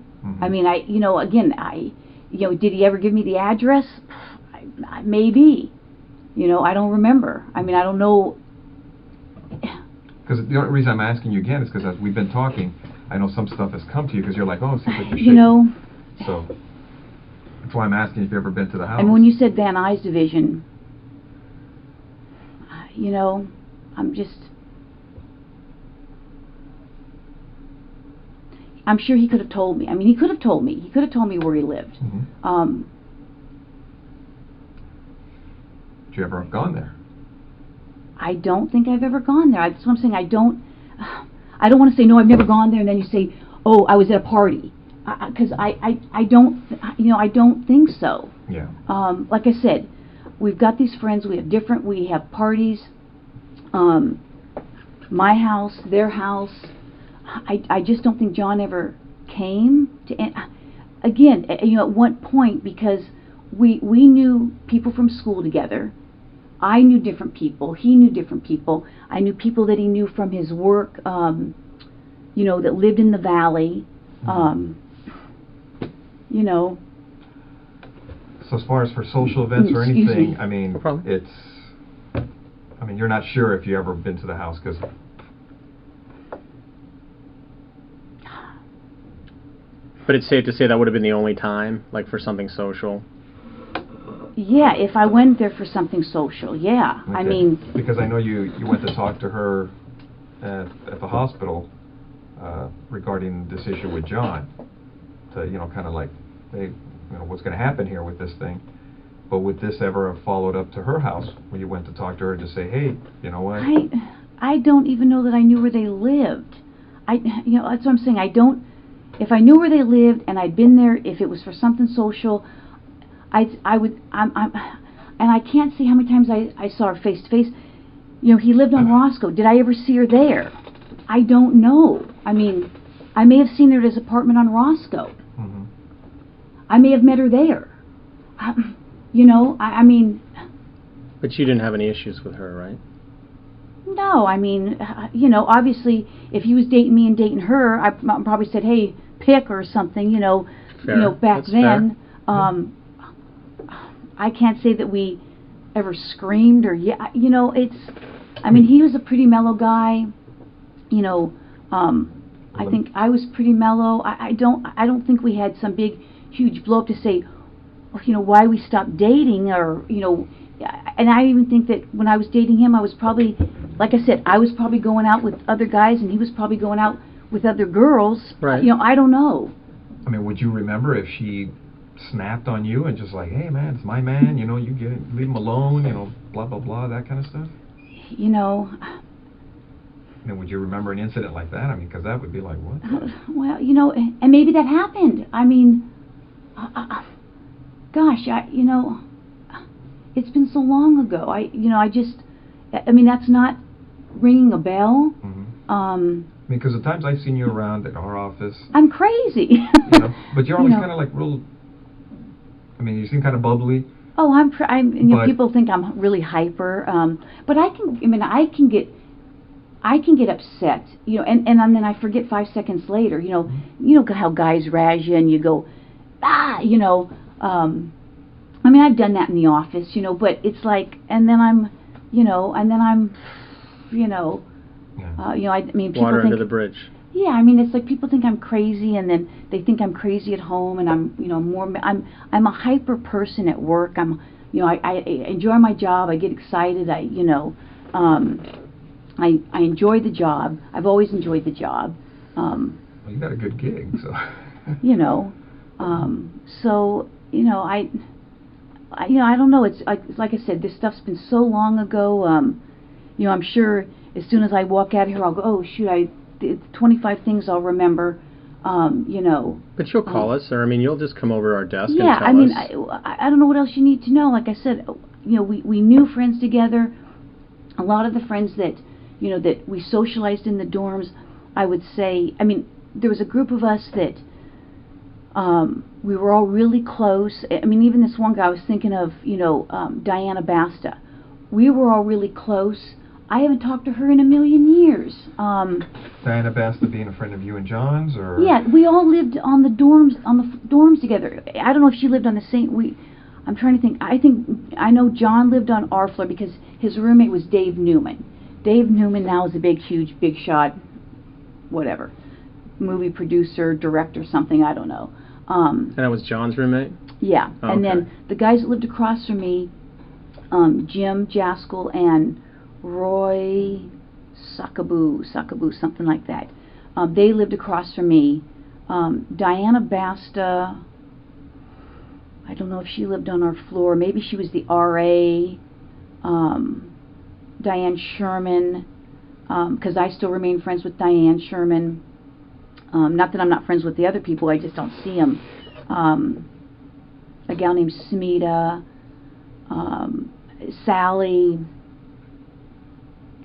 Did he ever give me the address? Maybe. I don't remember. I don't know. Because the only reason I'm asking you again is because as we've been talking, I know some stuff has come to you because you're like, oh, it seems like you're shaking. So that's why I'm asking if you've ever been to the house. And when you said Van Nuys division, I'm sure he could have told me. He could have told me. He could have told me where he lived. Did you ever have gone there? I don't think I've ever gone there. That's what I'm saying. I don't want to say, no, I've never gone there, and then you say, oh, I was at a party. Because I don't think so. Yeah. Like I said, we've got these friends. We have parties. My house, their house. I just don't think John ever came to. Again, at one point, because we knew people from school together. I knew different people. He knew different people. I knew people that he knew from his work. That lived in the valley. So as far as for social events or anything, No problem. you're not sure if you ever been to the house because. But it's safe to say that would have been the only time, like for something social. Yeah, if I went there for something social, yeah. Okay. Because I know you went to talk to her at the hospital regarding this issue with John. To kind of like, hey, what's going to happen here with this thing? But would this ever have followed up to her house when you went to talk to her to say, hey, you know what? I don't even know that I knew where they lived. You know, that's what I'm saying. If I knew where they lived and I'd been there, if it was for something social, I would, and I can't see how many times I saw her face to face. You know, he lived on Roscoe. Did I ever see her there? I don't know. I mean, I may have seen her at his apartment on Roscoe. Mm-hmm. I may have met her there. You know, I mean... But you didn't have any issues with her, right? No, I mean, you know, obviously, if he was dating me and dating her, I probably said, hey, pick or something, you know. Fair. You know, back That's then. fair. I can't say that we ever screamed or, you know, it's... I mean, he was a pretty mellow guy, you know. I think I was pretty mellow. I don't think we had some big, huge blow up to say, you know, why we stopped dating or, you know, and I even think that when I was dating him, I was probably, like I said, I was probably going out with other guys and he was probably going out with other girls. Right. You know, I don't know. I mean, would you remember if she snapped on you and just like, hey man, it's my man, you know, you get it, leave him alone, you know, blah, blah, blah, that kind of stuff? You know... I mean, would you remember an incident like that? I mean, because that would be like, what? Well, you know, and maybe that happened. I mean, gosh, you know, it's been so long ago. I mean, that's not ringing a bell. Mm-hmm. I mean, because the times I've seen you around at our office, I'm crazy. you know, but you're always You know. kind of like real. I mean, you seem kind of bubbly. Oh, you know, But- people think I'm really hyper. But I can get upset, you know, and then I forget 5 seconds later, you know how guys razz you and you go, you know, I mean, I've done that in the office, you know, but it's like, and then I'm, you know, I mean, people Water think, under the bridge. yeah, I mean, it's like people think I'm crazy, and then they think I'm crazy at home, and I'm, you know, I'm a hyper person at work. You know, I enjoy my job. I get excited. you know, I enjoy the job. I've always enjoyed the job. Well, you got a good gig, so. You know, so you know, I don't know. It's like I said, this stuff's been so long ago. You know, I'm sure as soon as I walk out of here, I'll go, oh shoot, it's 25 things I'll remember. You know. But you'll call us, or I mean, you'll just come over to our desk and Yeah, tell I mean, us. I don't know what else you need to know. Like I said, you know, we knew friends together. A lot of the friends that, you know, that we socialized in the dorms, I would say, I mean, there was a group of us that we were all really close. I mean, even this one guy I was thinking of, you know, Diana Basta. We were all really close. I haven't talked to her in a million years. Diana Basta being a friend of you and John's, or? Yeah, we all lived on the dorms together. I don't know if she lived on the same. I'm trying to think. I know John lived on our floor because his roommate was Dave Newman. Dave Newman now is a big shot, whatever, movie producer, director, something. I don't know. And that was John's roommate? Yeah, Oh, and okay. then the guys that lived across from me, Jim Jaskell and Roy Sakaboo, something like that. They lived across from me. Diana Basta, I don't know if she lived on our floor. Maybe she was the RA. Diane Sherman, because I still remain friends with Diane Sherman. Not that I'm not friends with the other people, I just don't see them. A gal named Smita, Sally,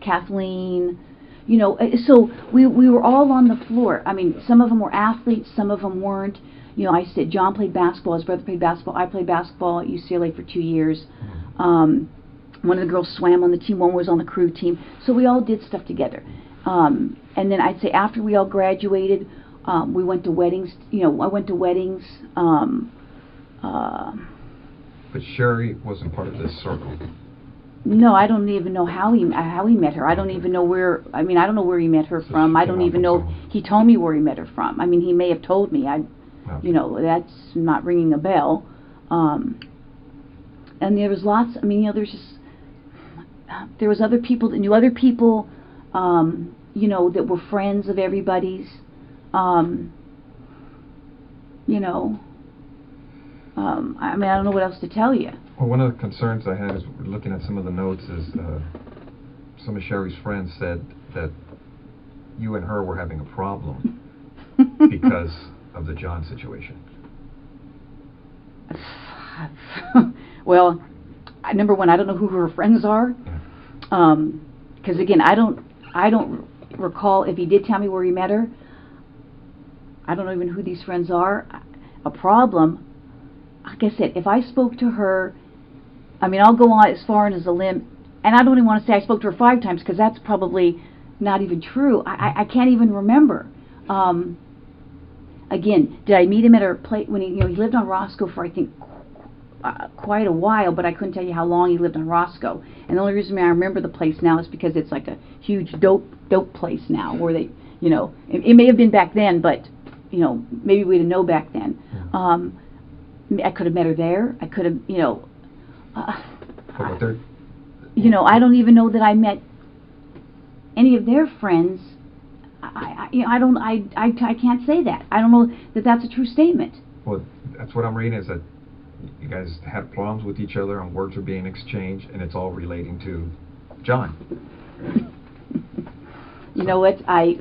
Kathleen, you know, so we were all on the floor. I mean, some of them were athletes, some of them weren't. You know, I said John played basketball, his brother played basketball, I played basketball at UCLA for 2 years. One of the girls swam on the team, one was on the crew team, so we all did stuff together. And then I'd say after we all graduated, we went to weddings, you know, I went to weddings. But Sherri wasn't part of this circle. No, I don't even know how he met her. I don't even know where. I mean, I don't know where he met her from. I don't even know. He told me where he met her from. I mean, he may have told me. You know, that's not ringing a bell. And there was lots. I mean, you know, there was other people that knew other people. You know, that were friends of everybody's. You know. I mean, I don't know what else to tell you. Well, one of the concerns I had is looking at some of the notes is some of Sherri's friends said that you and her were having a problem because of the John situation. Well, number one, I don't know who her friends are. Because again, I don't recall if he did tell me where he met her. I don't know even who these friends are. A problem, like I said, if I spoke to her, I mean, I'll go on as far as a limb, and I don't even want to say I spoke to her 5 times, because that's probably not even true. I can't even remember. Again, did I meet him at her place when he lived on Roscoe for, I think, quite a while, but I couldn't tell you how long he lived on Roscoe. And the only reason I remember the place now is because it's like a huge dope place now, where they, it may have been back then, but maybe we didn't know back then. I could have met her there. I could have, I don't even know that I met any of their friends. I can't say that. I don't know that that's a true statement. Well, that's what I'm reading, is that you guys had problems with each other and words are being exchanged, and it's all relating to John. You know what? I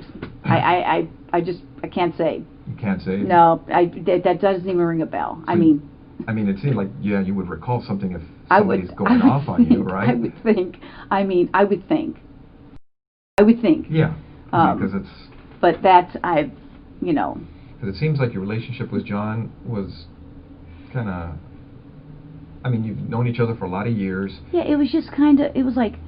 can't say. You can't say? No, that doesn't even ring a bell. So, I mean, it seemed like, you would recall something if somebody's going off on you, right? I would think. I would think. Yeah, because it's... But that's, Because it seems like your relationship with John was kind of... you've known each other for a lot of years. Yeah, it was just kind of... It was like...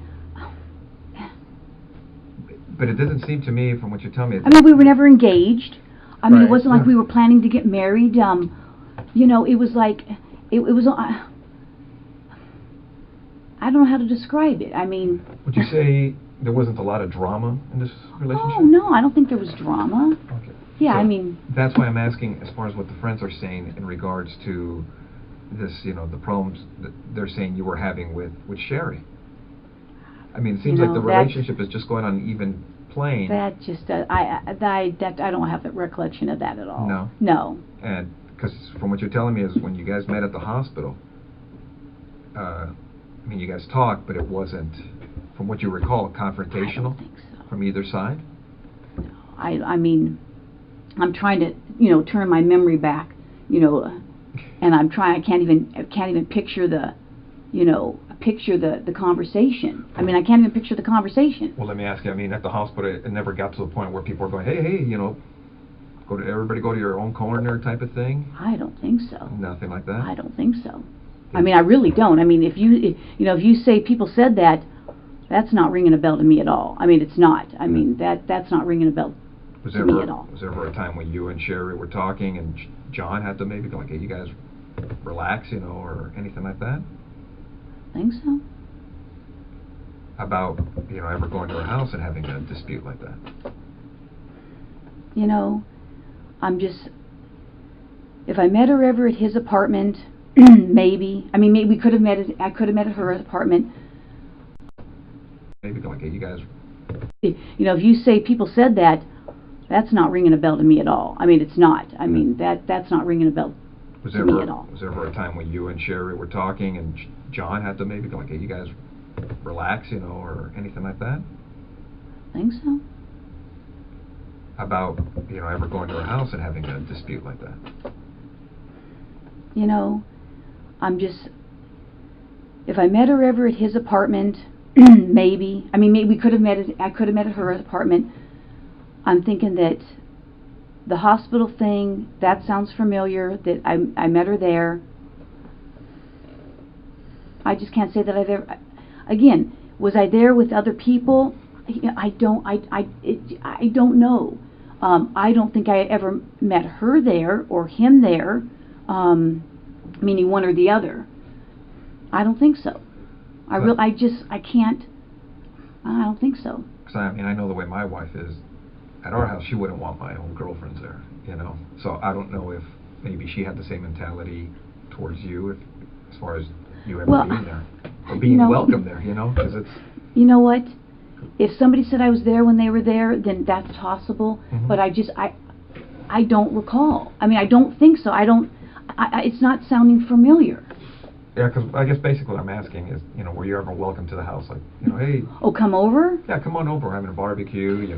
But it doesn't seem to me, from what you're telling me... we were never engaged. Right. It wasn't like we were planning to get married. It was like... It was... I don't know how to describe it. Would you say there wasn't a lot of drama in this relationship? Oh, no, I don't think there was drama. Okay. Yeah, so that's why I'm asking, as far as what the friends are saying in regards to this, the problems that they're saying you were having with Sherri. It seems like the relationship is just going on an even plane. That just, I don't have the recollection of that at all. No? No. And, because from what you're telling me is when you guys met at the hospital, you guys talked, but it wasn't, from what you recall, confrontational? I don't think so. From either side? No. I'm trying to, turn my memory back, and I'm trying. I can't even picture the conversation. I can't even picture the conversation. Well, let me ask you. At the hospital, it never got to the point where people were going, hey, everybody go to your own corner type of thing. I don't think so. Nothing like that. I don't think so. I really don't. If you say people said that, that's not ringing a bell to me at all. It's not. That's not ringing a bell to me at all. Was there ever a time when you and Sherri were talking and John had to maybe go like, hey, you guys relax, or anything like that? I think so. About, ever going to her house and having a dispute like that? If I met her ever at his apartment, maybe. Maybe we could have met I could have met at her apartment. Maybe go like, hey, you guys... If you say people said that, that's not ringing a bell to me at all. It's not. That's not ringing a bell to me at all. Was there ever a time when you and Sherri were talking and John had to maybe go like, hey, you guys relax, or anything like that? I think so. About, ever going to her house and having a dispute like that? If I met her ever at his apartment, maybe. Maybe we could have met I could have met at her apartment. I'm thinking that the hospital thing, that sounds familiar, that I met her there. I just can't say that I've ever... Again, was I there with other people? I don't know. I don't think I ever met her there or him there, meaning one or the other. I don't think so. I can't... I don't think so. Because I know the way my wife is. At our house, she wouldn't want my own girlfriends there, So I don't know if maybe she had the same mentality towards you, as far as you ever being there. Or being welcome there, because it's... You know what? If somebody said I was there when they were there, then that's possible. Mm-hmm. But I don't recall. I don't think so. It's not sounding familiar. Yeah, because I guess basically what I'm asking is, were you ever welcome to the house? Like, hey. Oh, come over? Yeah, come on over. We're having a barbecue,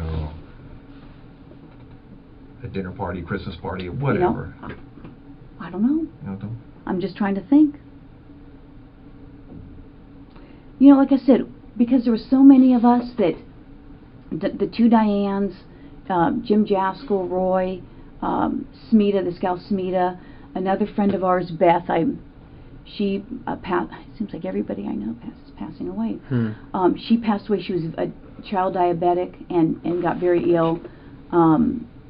a dinner party, Christmas party, whatever. I don't know. Don't. I'm just trying to think. Like I said, because there were so many of us that the two Dianes, Jim Jaskell, Roy, Smita, this gal Smita, another friend of ours, Beth. She passed. It seems like everybody I know is passing away. She passed away. She was a child diabetic and got very ill.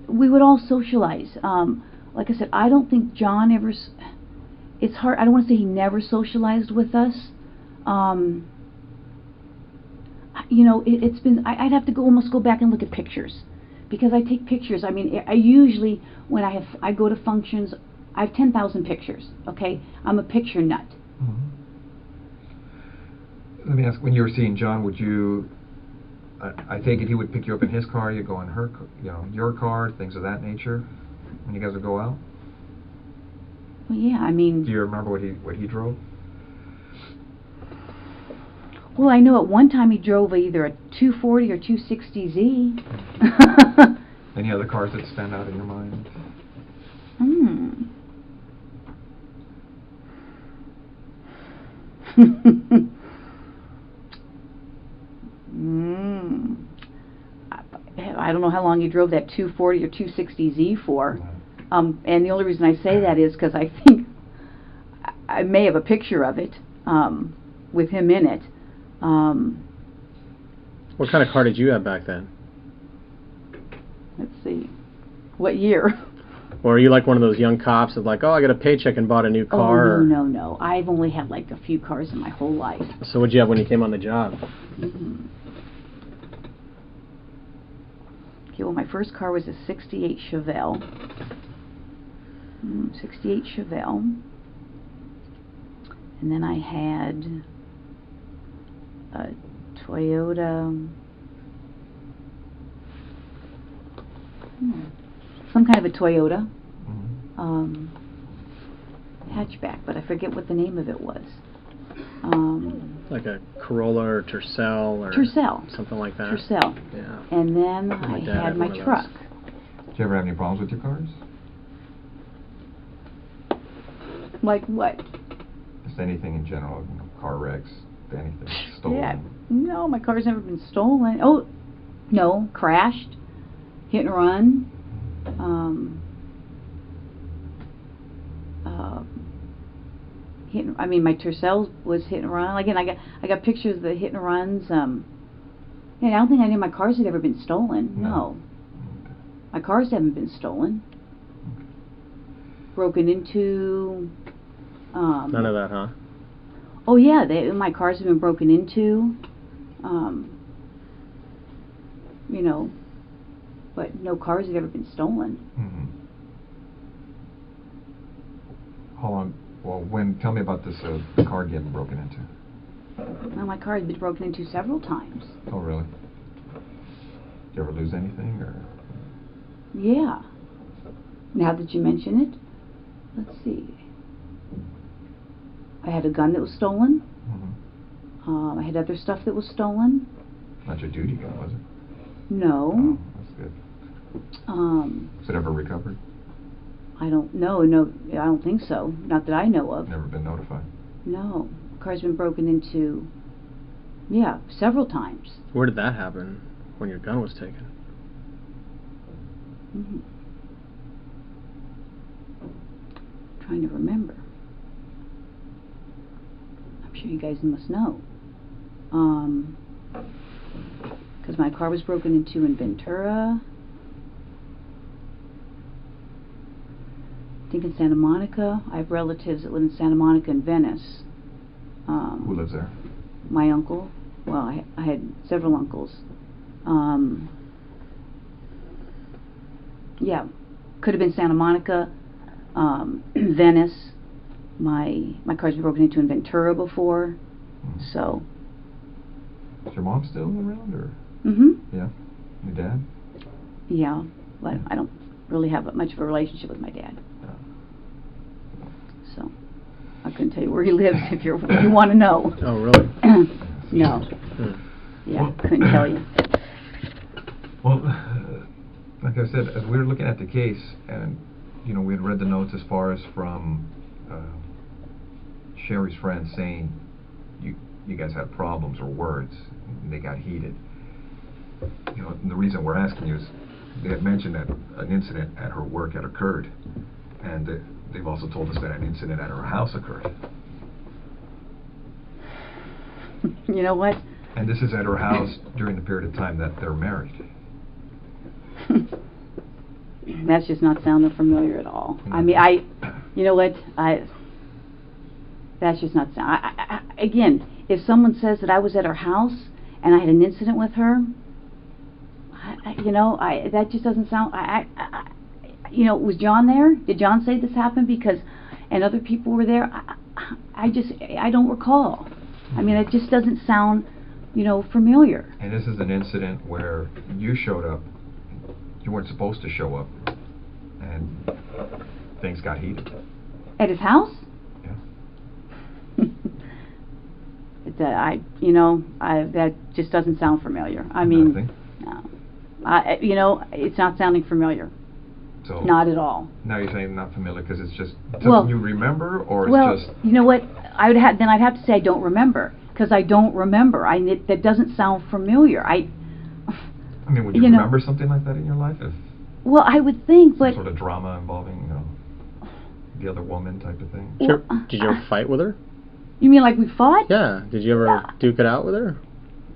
We would all socialize. Like I said, I don't think John ever. It's hard. I don't want to say he never socialized with us. It's been. I'd have to almost go back and look at pictures, because I take pictures. I mean, I usually when I go to functions, I have 10,000 pictures. Okay, I'm a picture nut. Mm-hmm. Let me ask: when you were seeing John, would you? I take it he would pick you up in his car. You go in her, your car, things of that nature. When you guys would go out. Well, yeah. I mean. Do you remember what he drove? Well, I know at one time he drove either a 240 or 260Z. Any other cars that stand out in your mind? I don't know how long he drove that 240 or 260Z for. And the only reason I say that is because I think I may have a picture of it with him in it. What kind of car did you have back then? Let's see. What year? Or are you like one of those young cops that's like, oh, I got a paycheck and bought a new car? Oh, no. I've only had like a few cars in my whole life. So what'd you have when you came on the job? Okay, well, my first car was a 68 Chevelle. 68 Chevelle. And then I had a Toyota, some kind of a Toyota hatchback, but I forget what the name of it was. Like a Corolla or Tercel or something like that. Tercel. Yeah. And then I had my truck. Did you ever have any problems with your cars? Like what? Just anything in general, car wrecks, anything stolen. Yeah. No, my car's never been stolen. Oh, no, crashed, hit and run. My Tercel was hit and run. Again, I got pictures of the hit and runs. I don't think any of my cars had ever been stolen. No. Okay. My cars haven't been stolen. Okay. Broken into. None of that, huh? Oh yeah, my cars have been broken into. But no cars have ever been stolen. How long? Well, tell me about this car getting broken into. Well, my car has been broken into several times. Oh, really? Did you ever lose anything, or? Yeah. Now that you mention it, let's see. I had a gun that was stolen. I had other stuff that was stolen. Not your duty gun, was it? No. Oh, that's good. Was it ever recovered? I don't know. No, I don't think so. Not that I know of. Never been notified? No. The car's been broken into, several times. Where did that happen when your gun was taken? Trying to remember. I'm sure you guys must know. Because my car was broken into in Ventura. I think in Santa Monica. I have relatives that live in Santa Monica and Venice. Who lives there? My uncle. Well, I had several uncles. Could have been Santa Monica, Venice. My car's been broken into in Ventura before. So. Is your mom still around, or? Yeah. Your dad? Yeah, but I don't really have much of a relationship with my dad. So, couldn't tell you where he lives if you want to know. Oh, really? No. Yeah, couldn't tell you. Well, like I said, as we were looking at the case, and we had read the notes as far as from Sherri's friend saying you guys had problems or words, and they got heated. And the reason we're asking you is they had mentioned that an incident at her work had occurred, and they've also told us that an incident at her house occurred. You know what? And this is at her house during the period of time that they're married. That's just not sounding familiar at all. I mean, you know what? That's just not sound. Again, if someone says that I was at her house and I had an incident with her, that just doesn't sound. Was John there? Did John say this happened and other people were there? I don't recall. I mean, it just doesn't sound, familiar. And this is an incident where you showed up. You weren't supposed to show up, and things got heated. At his house? Yeah. That just doesn't sound familiar. I mean, Nothing. No. It's not sounding familiar. So not at all. Now you're saying not familiar because it's just something you remember, or it's just. You know what? I'd have to say I don't remember, because I don't remember. That doesn't sound familiar. I mean, would you remember something like that in your life? Well, I would think, but some sort of drama involving, the other woman type of thing. Sure. Did you ever fight with her? You mean like we fought? Yeah. Did you ever duke it out with her?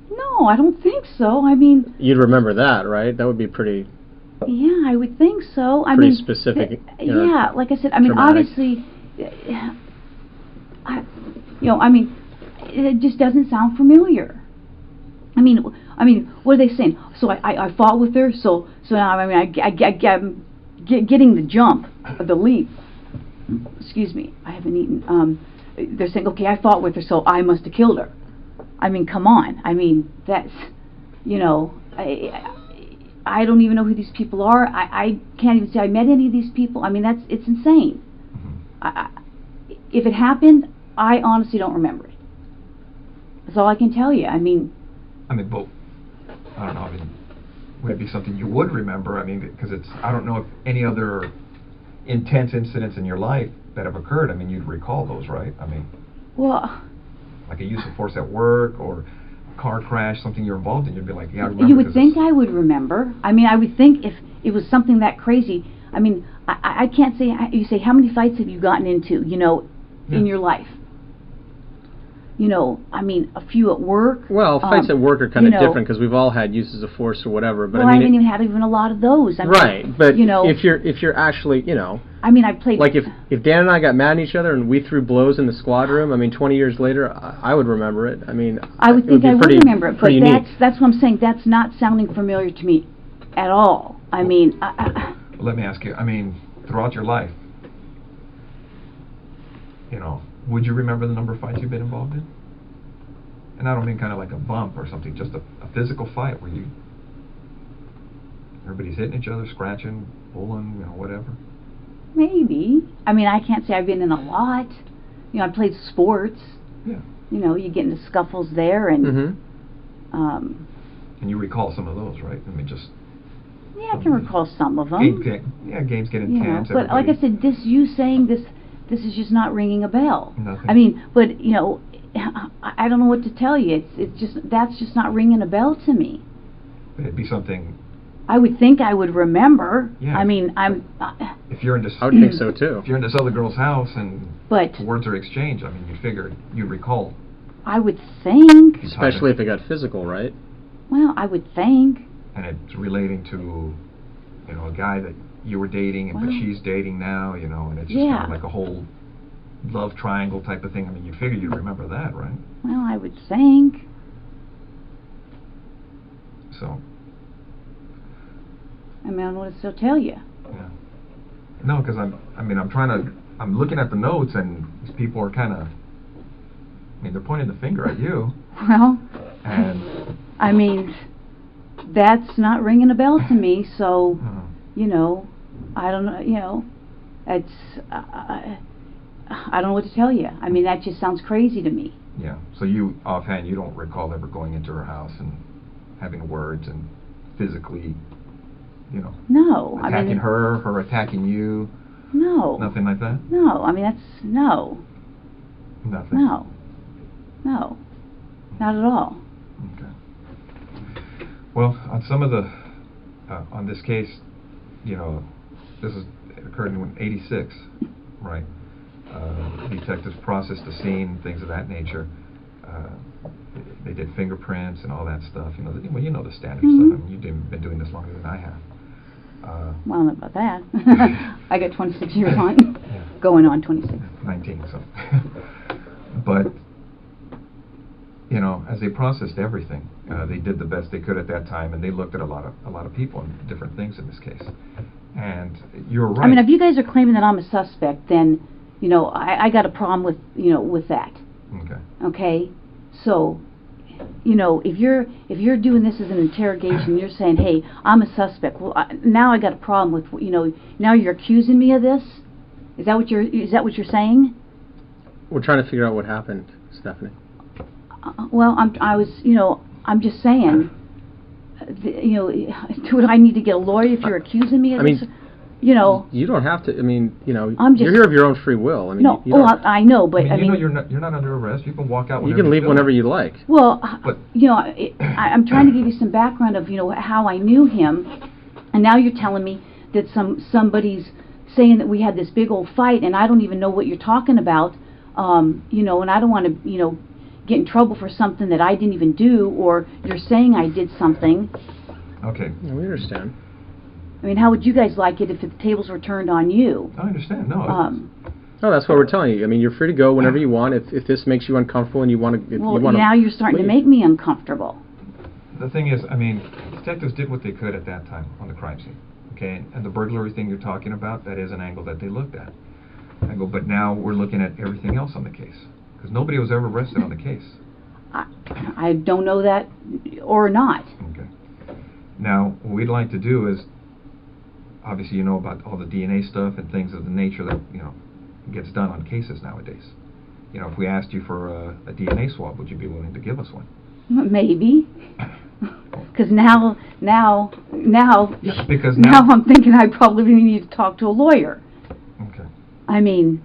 No, I don't think so. I mean, you'd remember that, right? That would be pretty. Yeah, I would think so. I pretty mean, specific. Yeah, like I said, I mean, dramatic. obviously, it just doesn't sound familiar. I mean, what are they saying? So I fought with her. So now I'm getting the jump, or the leap. Excuse me, I haven't eaten. They're saying, okay, I fought with her, so I must have killed her. I mean, come on. I mean, that's, I don't even know who these people are. I can't even say I met any of these people. I mean, it's insane. If it happened, I honestly don't remember it. That's all I can tell you. But I don't know. Would it be something you would remember? Because I don't know if any other intense incidents in your life that have occurred. You'd recall those, right? Well, like a use of force at work or a car crash, something you're involved in. You'd be like, yeah, I remember. You would think I would remember. I would think if it was something that crazy. I can't say. You say, how many fights have you gotten into? In your life. A few at work. Well, fights at work are kind of different because we've all had uses of force or whatever. But I haven't even had a lot of those. Right, but if you're actually, I played. Like if Dan and I got mad at each other and we threw blows in the squad room, 20 years later, I would remember it. I would think I would remember it, but that's what I'm saying. That's not sounding familiar to me at all. Let me ask you. Throughout your life, would you remember the number of fights you've been involved in? And I don't mean kind of like a bump or something, just a physical fight where everybody's hitting each other, scratching, pulling, whatever. Maybe. I can't say I've been in a lot. I played sports. Yeah. You get into scuffles there, and and you recall some of those, right? Yeah, I can recall some of them. Games get intense. But like I said, you saying this is just not ringing a bell. Nothing. But I don't know what to tell you. That's just not ringing a bell to me. But it'd be something. I would think I would remember. Yeah. I'm. If you're in this, I would think so too. If you're in this other girl's house and but words are exchanged, you'd recall. I would think. Especially if it got physical, right? Well, I would think. And it's relating to, a guy that you were dating, but she's dating now, and it's just kind of like a whole love triangle type of thing. You figure you'd remember that, right? Well, I would think. So. I don't know what to still tell you. Yeah. No, because I'm looking at the notes, and these people are kind of, they're pointing the finger at you. Well. And. That's not ringing a bell to me, so, I don't know, it's, I don't know what to tell you. I mean, that just sounds crazy to me. Yeah. So you, offhand, you don't recall ever going into her house and having words and physically, No. attacking her attacking you? No. Nothing like that? No. I mean, that's, no. Nothing? No. No. Not at all. Okay. Well, on some of the, on this case, this it occurred in '86, right? Detectives processed the scene, things of that nature. They did fingerprints and all that stuff. You know the standard stuff. I mean, you've been doing this longer than I have. Well, I don't know about that. I got 26 years on. Yeah. Going on 26. 19, so. But, as they processed everything, they did the best they could at that time, and they looked at a lot of people and different things in this case. And you're right. I mean, if you guys are claiming that I'm a suspect, then, I got a problem with, with that. Okay. Okay? So, if you're doing this as an interrogation, you're saying, hey, I'm a suspect. Well, now I got a problem with, now you're accusing me of this? Is that what you're saying? We're trying to figure out what happened, Stephanie. Well, I'm just saying, do I need to get a lawyer if you're accusing me of this? You don't have to. I mean, I'm just, you're here of your own free will. I mean, no. I know, but I mean, you're not under arrest. You can walk out. You can leave whenever you like. Well, but, I'm trying to give you some background of how I knew him, and now you're telling me that somebody's saying that we had this big old fight, and I don't even know what you're talking about. And I don't want to, get in trouble for something that I didn't even do, or you're saying I did something. Okay. Yeah, we understand. I mean, how would you guys like it if the tables were turned on you? I understand. No. No, that's what we're telling you. I mean, you're free to go whenever you want. If this makes you uncomfortable and you want to, now you're starting to make me uncomfortable. The thing is, I mean, detectives did what they could at that time on the crime scene. Okay, and the burglary thing you're talking about, that is an angle that they looked at. But now we're looking at everything else on the case, because nobody was ever arrested on the case. I don't know that or not. Okay. Now, what we'd like to do is, obviously you know about all the DNA stuff and things of the nature that, gets done on cases nowadays. If we asked you for a DNA swab, would you be willing to give us one? Maybe. Because now because now I'm thinking I probably need to talk to a lawyer. Okay. I mean,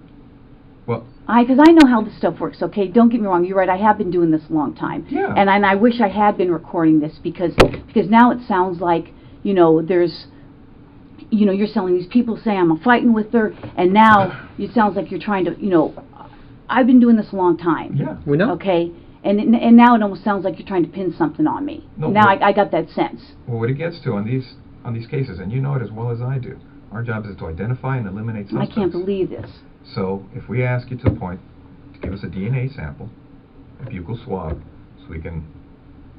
well, because I know how this stuff works. Okay, don't get me wrong. You're right. I have been doing this a long time. Yeah. And I wish I had been recording this because now it sounds like there's you're selling these people say I'm fighting with her, and now it sounds like you're trying to I've been doing this a long time. Yeah. We know. Okay. And now it almost sounds like you're trying to pin something on me. No, now I got that sense. Well, what it gets to on these cases, and you know it as well as I do, our job is to identify and eliminate suspects. I can't believe this. So if we ask you to the point to give us a DNA sample, a buccal swab, so we can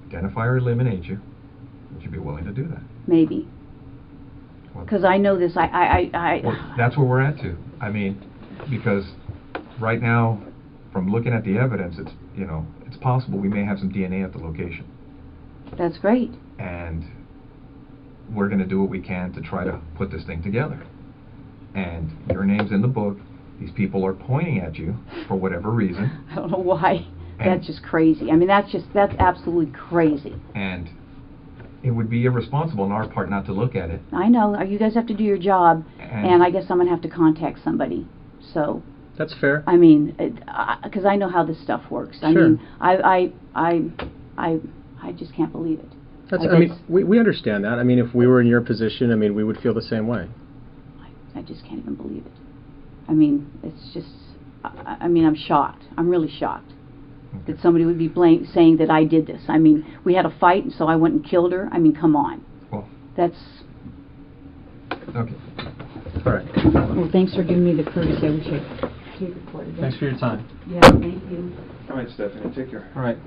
identify or eliminate you, would you be willing to do that? Maybe. Because I know this. Well, that's where we're at too. I mean, because right now, from looking at the evidence, it's it's possible we may have some DNA at the location. That's great. And we're going to do what we can to try to put this thing together. And your name's in the book. These people are pointing at you for whatever reason. I don't know why. That's just crazy. I mean, that's absolutely crazy. And it would be irresponsible on our part not to look at it. I know. You guys have to do your job, and I guess I'm going to have to contact somebody. So. That's fair. I mean, because I know how this stuff works. I mean, I just can't believe it. I mean, we understand that. I mean, if we were in your position, I mean, we would feel the same way. I just can't even believe it. I mean, it's just, I mean, I'm shocked. I'm really shocked that somebody would be saying that I did this. I mean, we had a fight, and so I went and killed her. I mean, come on. Well. That's. Okay. All right. Well, thanks for giving me the courtesy. I wish I recorded that. Thanks for your time. Yeah, thank you. All right, Stephanie, take care. All right.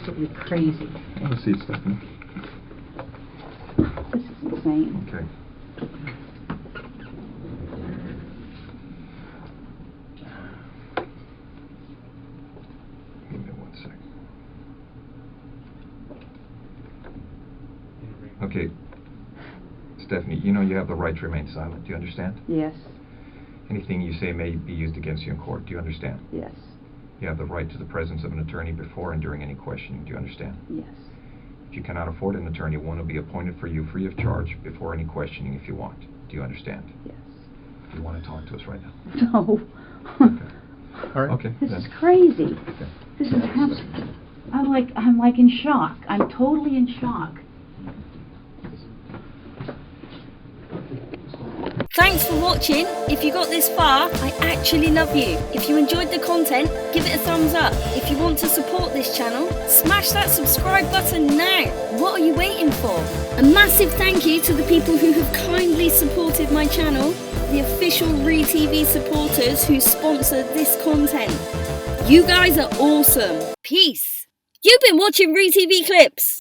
absolutely crazy. Have a seat, Stephanie. This is insane. Okay. Give me 1 second. Okay. Stephanie, you know you have the right to remain silent. Do you understand? Yes, Anything you say may be used against you in court. Do you understand? yes, You have the right to the presence of an attorney before and during any questioning. Do you understand? yes. If you cannot afford an attorney, one will be appointed for you free of charge before any questioning if you want. Do you understand? Yes. Do you want to talk to us right now? No. Okay. All right. Okay. This then. is crazy. Okay. This is I'm like in shock. I'm totally in shock. Thanks for watching. If you got this far, I actually love you. If you enjoyed the content, give it a thumbs up. If you want to support this channel, smash that subscribe button now. What are you waiting for? A massive thank you to the people who have kindly supported my channel, the official ReTV supporters who sponsor this content. You guys are awesome. Peace. You've been watching ReTV Clips.